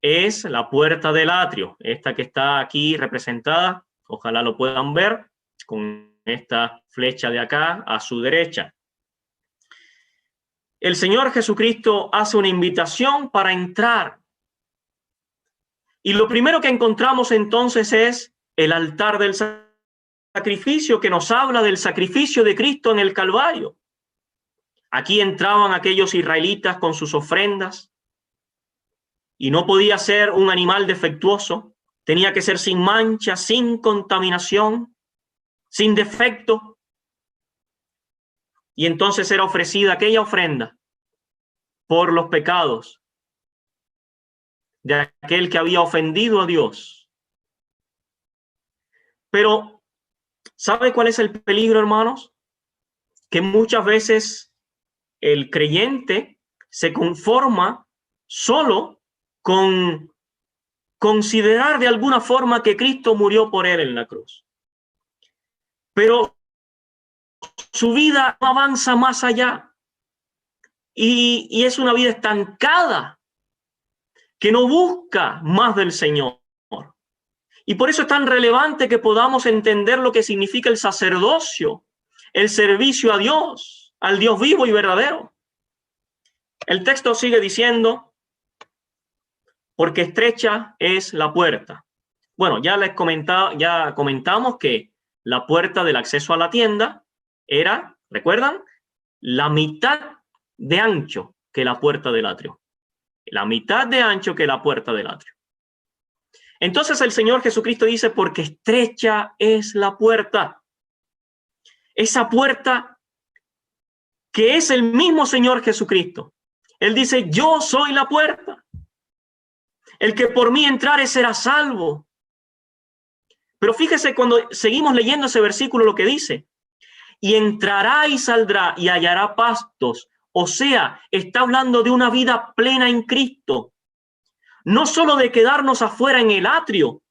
es la puerta del atrio, esta que está aquí representada, ojalá lo puedan ver, con esta flecha de acá a su derecha. El Señor Jesucristo hace una invitación para entrar. Y lo primero que encontramos entonces es el altar del sacrificio, que nos habla del sacrificio de Cristo en el Calvario. Aquí entraban aquellos israelitas con sus ofrendas, y no podía ser un animal defectuoso, tenía que ser sin mancha, sin contaminación, sin defecto. Y entonces era ofrecida aquella ofrenda por los pecados de aquel que había ofendido a Dios. Pero, ¿sabe cuál es el peligro, hermanos? Que muchas veces el creyente se conforma solo con considerar de alguna forma que Cristo murió por él en la cruz. Pero su vida no avanza más allá. Y es una vida estancada, que no busca más del Señor. Y por eso es tan relevante que podamos entender lo que significa el sacerdocio, el servicio a Dios, al Dios vivo y verdadero. El texto sigue diciendo, porque estrecha es la puerta. Bueno, ya comentamos que la puerta del acceso a la tienda era, ¿recuerdan? La mitad de ancho que la puerta del atrio. La mitad de ancho que la puerta del atrio. Entonces el Señor Jesucristo dice, porque estrecha es la puerta. Esa puerta que es el mismo Señor Jesucristo. Él dice, yo soy la puerta. El que por mí entrare será salvo. Pero fíjese cuando seguimos leyendo ese versículo lo que dice. Y entrará y saldrá y hallará pastos. O sea, está hablando de una vida plena en Cristo. No solo de quedarnos afuera en el atrio,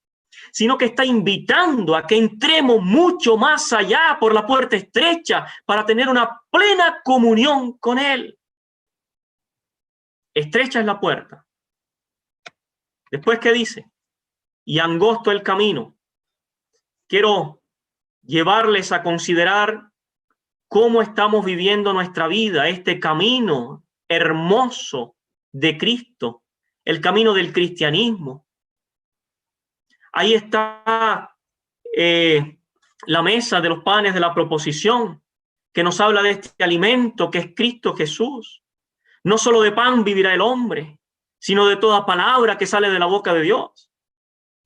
sino que está invitando a que entremos mucho más allá por la puerta estrecha para tener una plena comunión con Él. Estrecha es la puerta. Después, ¿qué dice? Y angosto el camino. Quiero llevarles a considerar cómo estamos viviendo nuestra vida, este camino hermoso de Cristo, el camino del cristianismo. Ahí está la mesa de los panes de la proposición, que nos habla de este alimento que es Cristo Jesús. No solo de pan vivirá el hombre, sino de toda palabra que sale de la boca de Dios.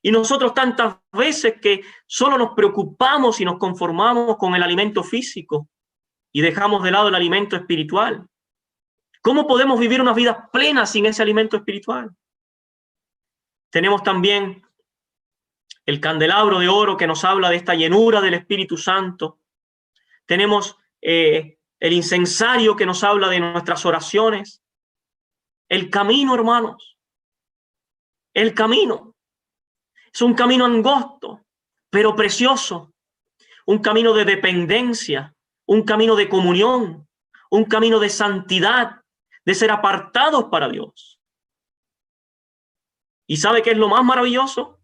Y nosotros tantas veces que solo nos preocupamos y nos conformamos con el alimento físico y dejamos de lado el alimento espiritual. ¿Cómo podemos vivir una vida plena sin ese alimento espiritual? Tenemos también el candelabro de oro que nos habla de esta llenura del Espíritu Santo. Tenemos el incensario que nos habla de nuestras oraciones. El camino, hermanos. El camino. Es un camino angosto, pero precioso. Un camino de dependencia, un camino de comunión, un camino de santidad, de ser apartados para Dios. ¿Y sabe qué es lo más maravilloso?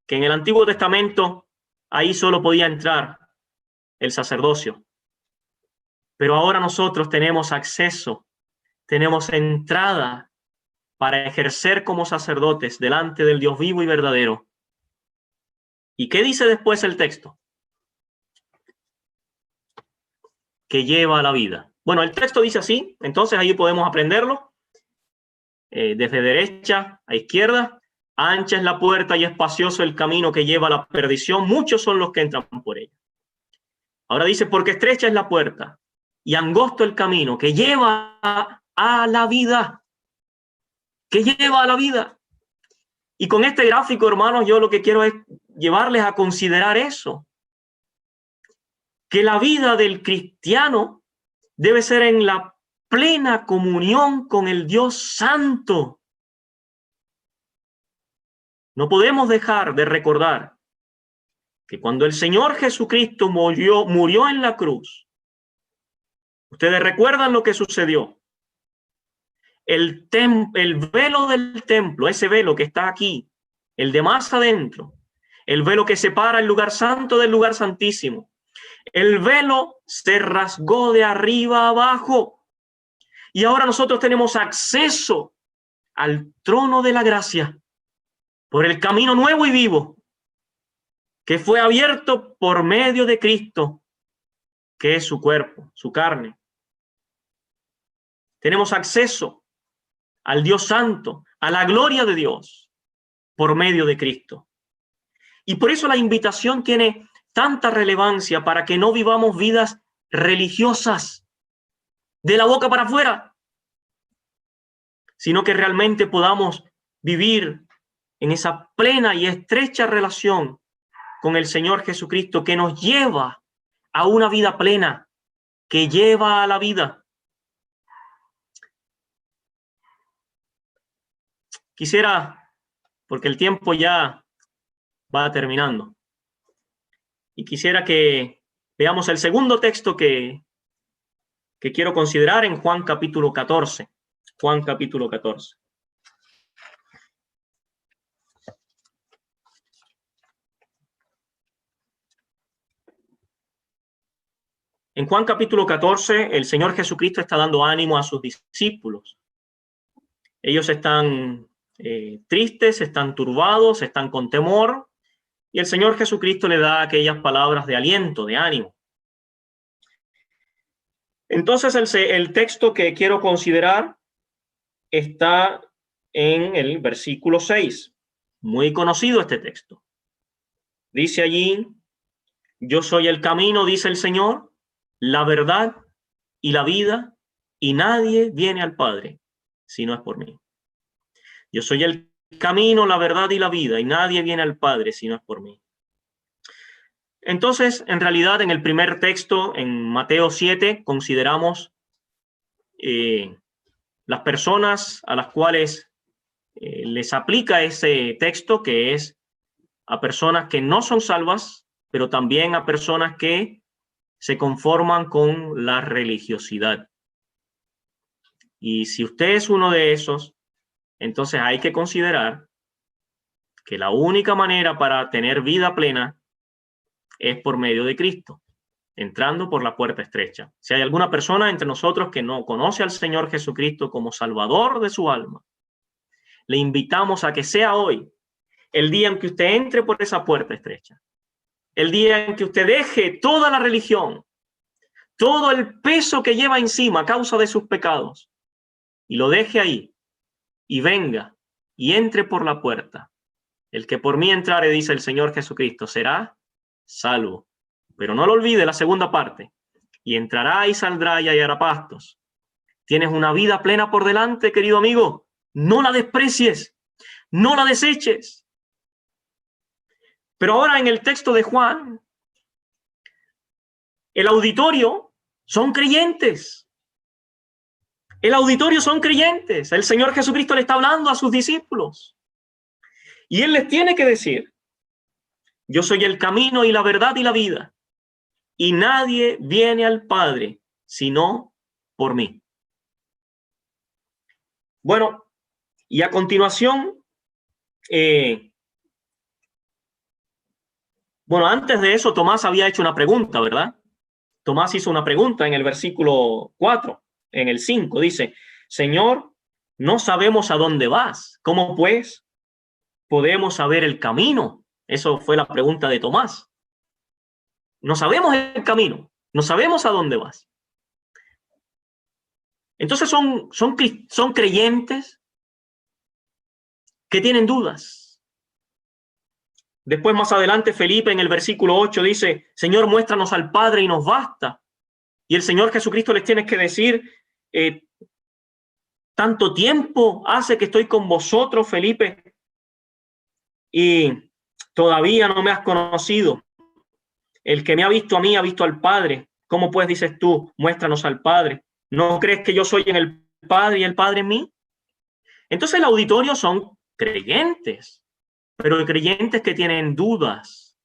Que en el Antiguo Testamento ahí solo podía entrar el sacerdocio. Pero ahora nosotros tenemos acceso, tenemos entrada para ejercer como sacerdotes delante del Dios vivo y verdadero. ¿Y qué dice después el texto? Que lleva a la vida. Bueno, el texto dice así, entonces ahí podemos aprenderlo. Desde derecha a izquierda, ancha es la puerta y espacioso el camino que lleva a la perdición, muchos son los que entran por ella. Ahora dice, porque estrecha es la puerta y angosto el camino que lleva a la vida. Que lleva a la vida. Y con este gráfico, hermanos, yo lo que quiero es llevarles a considerar eso. Que la vida del cristiano debe ser en la plena comunión con el Dios Santo. No podemos dejar de recordar que cuando el Señor Jesucristo murió en la cruz, ustedes recuerdan lo que sucedió. El velo del templo, ese velo que está aquí, el de más adentro, el velo que separa el lugar santo del lugar santísimo, el velo se rasgó de arriba a abajo y ahora nosotros tenemos acceso al trono de la gracia por el camino nuevo y vivo que fue abierto por medio de Cristo, que es su cuerpo, su carne. Tenemos acceso al Dios Santo, a la gloria de Dios, por medio de Cristo. Y por eso la invitación tiene tanta relevancia para que no vivamos vidas religiosas de la boca para afuera, sino que realmente podamos vivir en esa plena y estrecha relación con el Señor Jesucristo que nos lleva a una vida plena, que lleva a la vida. Quisiera, porque el tiempo ya va terminando, y quisiera que veamos el segundo texto que quiero considerar en Juan capítulo 14. Juan capítulo 14. En Juan capítulo 14, el Señor Jesucristo está dando ánimo a sus discípulos. Ellos están tristes, están turbados, están con temor, y el Señor Jesucristo le da aquellas palabras de aliento, de ánimo. Entonces el texto que quiero considerar está en el versículo 6. Muy conocido este texto. Dice allí: yo soy el camino, dice el Señor, la verdad y la vida, y nadie viene al Padre si no es por mí. Yo soy el camino, la verdad y la vida, y nadie viene al Padre si no es por mí. Entonces, en realidad, en el primer texto, en Mateo 7, consideramos las personas a las cuales les aplica ese texto, que es a personas que no son salvas, pero también a personas que se conforman con la religiosidad. Y si usted es uno de esos, entonces hay que considerar que la única manera para tener vida plena es por medio de Cristo, entrando por la puerta estrecha. Si hay alguna persona entre nosotros que no conoce al Señor Jesucristo como Salvador de su alma, le invitamos a que sea hoy el día en que usted entre por esa puerta estrecha, el día en que usted deje toda la religión, todo el peso que lleva encima a causa de sus pecados, y lo deje ahí, y venga, y entre por la puerta. El que por mí entrare, dice el Señor Jesucristo, será salvo. Pero no lo olvide la segunda parte. Y entrará y saldrá y hallará pastos. Tienes una vida plena por delante, querido amigo. No la desprecies, no la deseches. Pero ahora en el texto de Juan, el auditorio son creyentes. El auditorio son creyentes. El Señor Jesucristo le está hablando a sus discípulos. Y Él les tiene que decir: yo soy el camino y la verdad y la vida, y nadie viene al Padre sino por mí. Bueno, y a continuación, antes de eso, Tomás había hecho una pregunta, ¿verdad? Tomás hizo una pregunta en el versículo 4, en el 5, dice: Señor, no sabemos a dónde vas, ¿cómo pues podemos saber el camino? Eso fue la pregunta de Tomás. No sabemos el camino, no sabemos a dónde vas. Entonces son creyentes que tienen dudas. Después, más adelante, Felipe en el versículo 8 dice: Señor, muéstranos al Padre y nos basta. Y el Señor Jesucristo les tiene que decir: tanto tiempo hace que estoy con vosotros, Felipe, y todavía no me has conocido. El que me ha visto a mí ha visto al Padre. ¿Cómo pues dices tú, muéstranos al Padre? ¿No crees que yo soy en el Padre y el Padre en mí? Entonces el auditorio son creyentes, pero creyentes que tienen dudas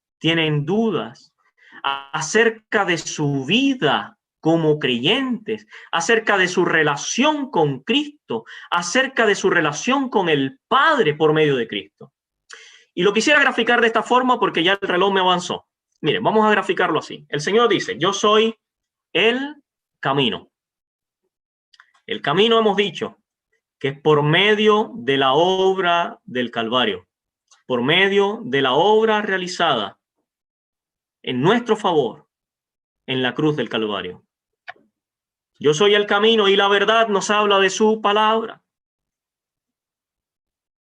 acerca de su vida como creyentes, acerca de su relación con Cristo, acerca de su relación con el Padre por medio de Cristo. Y lo quisiera graficar de esta forma porque ya el reloj me avanzó. Miren, vamos a graficarlo así. El Señor dice: yo soy el camino. El camino, hemos dicho, que es por medio de la obra del Calvario, por medio de la obra realizada en nuestro favor en la cruz del Calvario. Yo soy el camino, y la verdad nos habla de su palabra.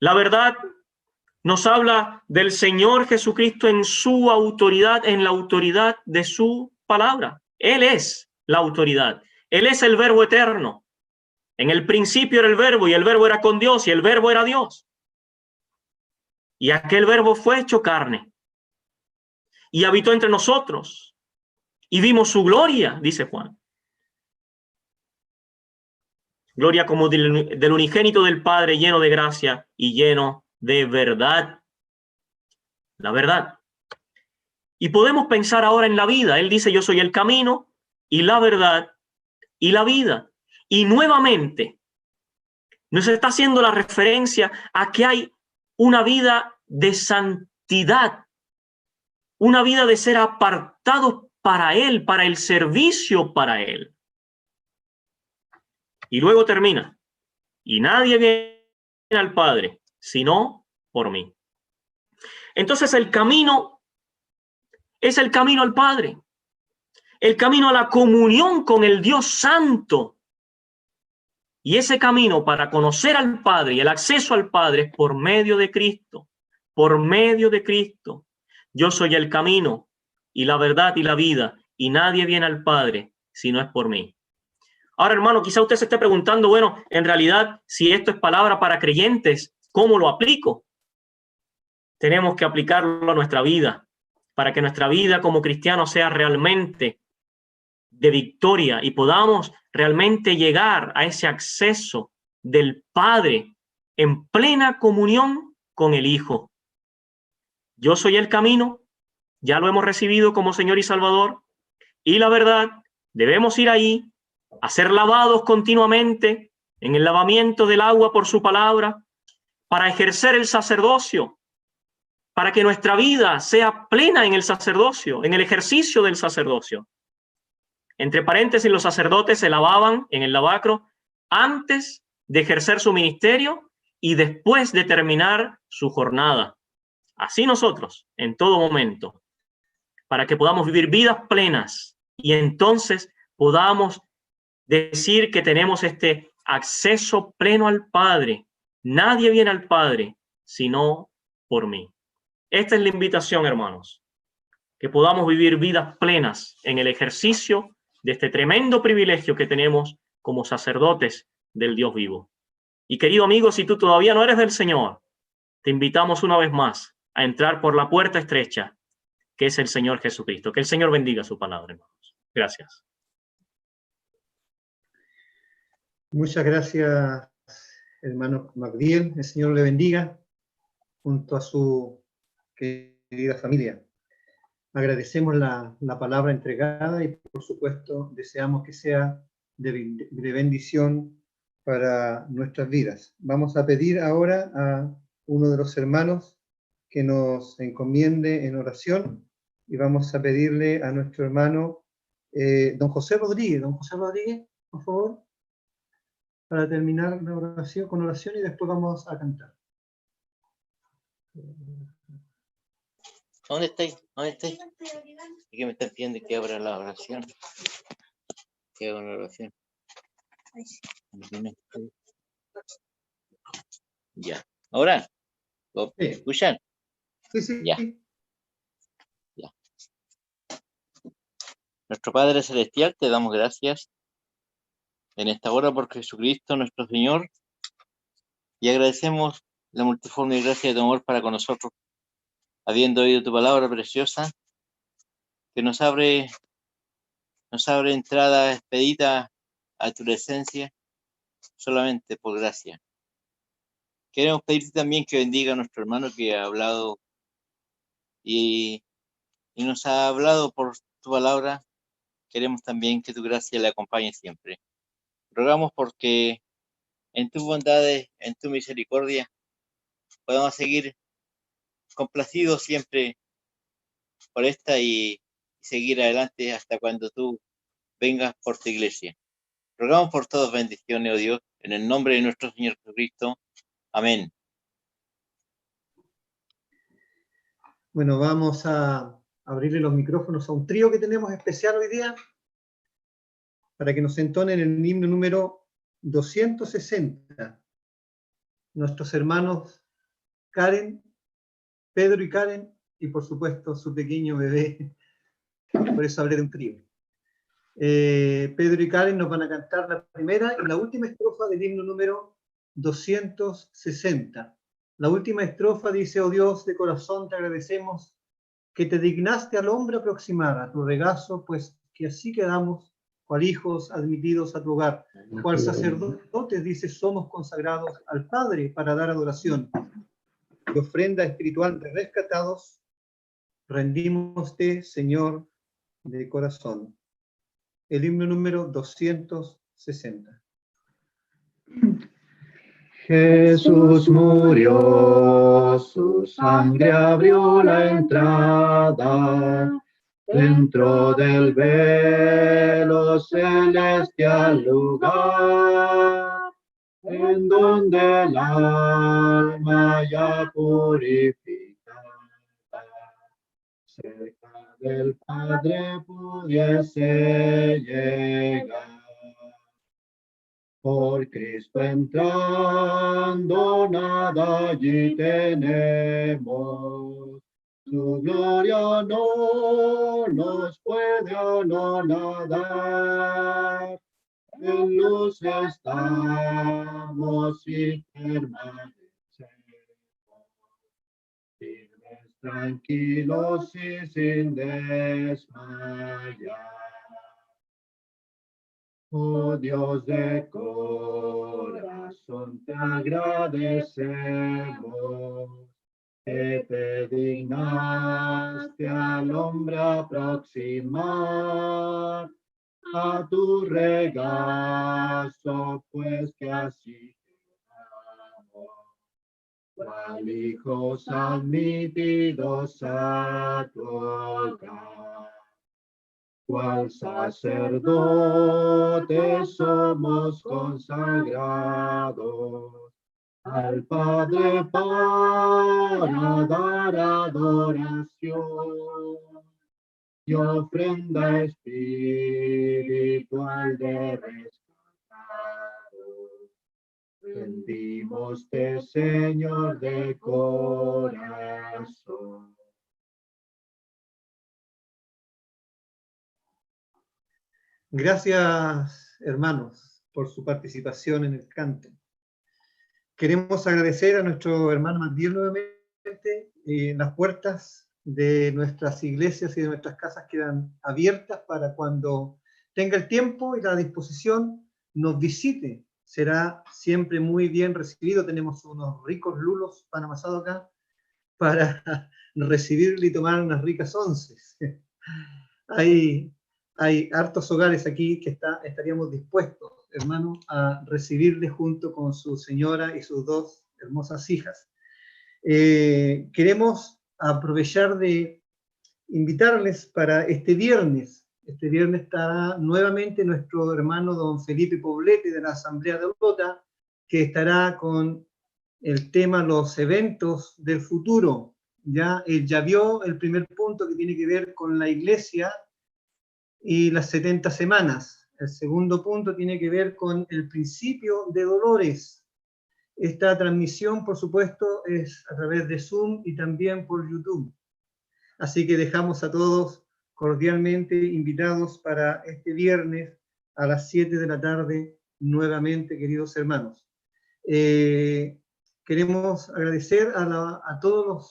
La verdad nos habla del Señor Jesucristo en su autoridad, en la autoridad de su palabra. Él es la autoridad. Él es el Verbo eterno. En el principio era el Verbo, y el Verbo era con Dios, y el Verbo era Dios. Y aquel Verbo fue hecho carne y habitó entre nosotros, y vimos su gloria, dice Juan. Gloria como del unigénito del Padre, lleno de gracia y lleno de verdad. La verdad. Y podemos pensar ahora en la vida. Él dice: yo soy el camino y la verdad y la vida. Y nuevamente nos está haciendo la referencia a que hay una vida de santidad, una vida de ser apartados para Él, para el servicio para Él. Y luego termina: y nadie viene al Padre, sino por mí. Entonces el camino es el camino al Padre, el camino a la comunión con el Dios Santo. Y ese camino para conocer al Padre y el acceso al Padre es por medio de Cristo, por medio de Cristo. Yo soy el camino y la verdad y la vida, y nadie viene al Padre si no es por mí. Ahora, hermano, quizá usted se esté preguntando, bueno, en realidad, si esto es palabra para creyentes, ¿cómo lo aplico? Tenemos que aplicarlo a nuestra vida, para que nuestra vida como cristianos sea realmente de victoria y podamos realmente llegar a ese acceso del Padre en plena comunión con el Hijo. Yo soy el camino, ya lo hemos recibido como Señor y Salvador, y la verdad, debemos ir ahí, a ser lavados continuamente en el lavamiento del agua por su palabra, para ejercer el sacerdocio, para que nuestra vida sea plena en el sacerdocio, en el ejercicio del sacerdocio. Entre paréntesis, los sacerdotes se lavaban en el lavacro antes de ejercer su ministerio y después de terminar su jornada. Así nosotros, en todo momento, para que podamos vivir vidas plenas y entonces podamos decir que tenemos este acceso pleno al Padre. Nadie viene al Padre sino por mí. Esta es la invitación, hermanos, que podamos vivir vidas plenas en el ejercicio de este tremendo privilegio que tenemos como sacerdotes del Dios vivo. Y querido amigo, si tú todavía no eres del Señor, te invitamos una vez más a entrar por la puerta estrecha, que es el Señor Jesucristo. Que el Señor bendiga su palabra, hermanos. Gracias. Muchas gracias, hermano Magdiel. El Señor le bendiga junto a su querida familia. Agradecemos la palabra entregada y, por supuesto, deseamos que sea de bendición para nuestras vidas. Vamos a pedir ahora a uno de los hermanos que nos encomiende en oración y vamos a pedirle a nuestro hermano don José Rodríguez. Don José Rodríguez, por favor, para terminar la oración con oración y después vamos a cantar. ¿Dónde estáis? ¿Dónde estáis? ¿Y qué me están pidiendo que abra la oración? Que haga una oración. Ya. ¿Ahora? ¿Me escuchan? Sí. Ya. Nuestro Padre Celestial, te damos gracias en esta hora por Jesucristo nuestro Señor y agradecemos la multiforme gracia de tu amor para con nosotros, habiendo oído tu palabra preciosa que nos abre entrada expedita a tu presencia solamente por gracia. Queremos pedirte también que bendiga a nuestro hermano que ha hablado y nos ha hablado por tu palabra. Queremos también que tu gracia le acompañe siempre. Rogamos porque en tus bondades, en tu misericordia, podamos seguir complacidos siempre por esta y seguir adelante hasta cuando tú vengas por tu iglesia. Rogamos por todas bendiciones, oh Dios, en el nombre de nuestro Señor Jesucristo. Amén. Bueno, vamos a abrirle los micrófonos a un trío que tenemos especial hoy día para que nos entonen el himno número 260. Nuestros hermanos Karen, Pedro y Karen, y por supuesto su pequeño bebé, por eso hablé de un trío. Pedro y Karen nos van a cantar la primera y la última estrofa del himno número 260. La última estrofa dice: oh Dios, de corazón te agradecemos que te dignaste al hombre aproximar a tu regazo, pues que así quedamos cual hijos admitidos a tu hogar. Cual sacerdotes, dices, somos consagrados al Padre para dar adoración y ofrenda espiritual de rescatados, rendímoste, Señor, de corazón. El himno número 260. Jesús murió, su sangre abrió la entrada dentro del velo celestial lugar. en donde el alma ya purificada, cerca del Padre pudiese llegar. Por Cristo entrando nada allí tenemos, su gloria no nos puede anonadar. En luz estamos y permanecemos, firmes, tranquilos y sin desmayar. Oh Dios de corazón, te agradecemos que te dignaste al hombre aproximar a tu regazo, pues que así quedamos, cual hijos admitidos a tu hogar. Cual sacerdotes somos consagrados al Padre para dar adoración y ofrenda espiritual de rescatado. Rendimos-te, Señor, de corazón. Gracias, hermanos, por su participación en el canto. Queremos agradecer a nuestro hermano Magdiel nuevamente. Las puertas de nuestras iglesias y de nuestras casas quedan abiertas para cuando tenga el tiempo y la disposición nos visite. Será siempre muy bien recibido. Tenemos unos ricos lulos pan amasado acá para recibirle y tomar unas ricas onces. Hay hartos hogares aquí que estaríamos dispuestos, hermano, a recibirle junto con su señora y sus dos hermosas hijas. Queremos aprovechar de invitarles para este viernes. Este viernes estará nuevamente nuestro hermano don Felipe Poblete de la Asamblea de Europa, que estará con el tema los eventos del futuro. Ya él ya vio el primer punto que tiene que ver con la iglesia y las 70 semanas. El segundo punto tiene que ver con el principio de dolores. Esta transmisión, por supuesto, es a través de Zoom y también por YouTube. Así que dejamos a todos cordialmente invitados para este viernes a las 7 de la tarde, nuevamente, queridos hermanos. Queremos agradecer a todos los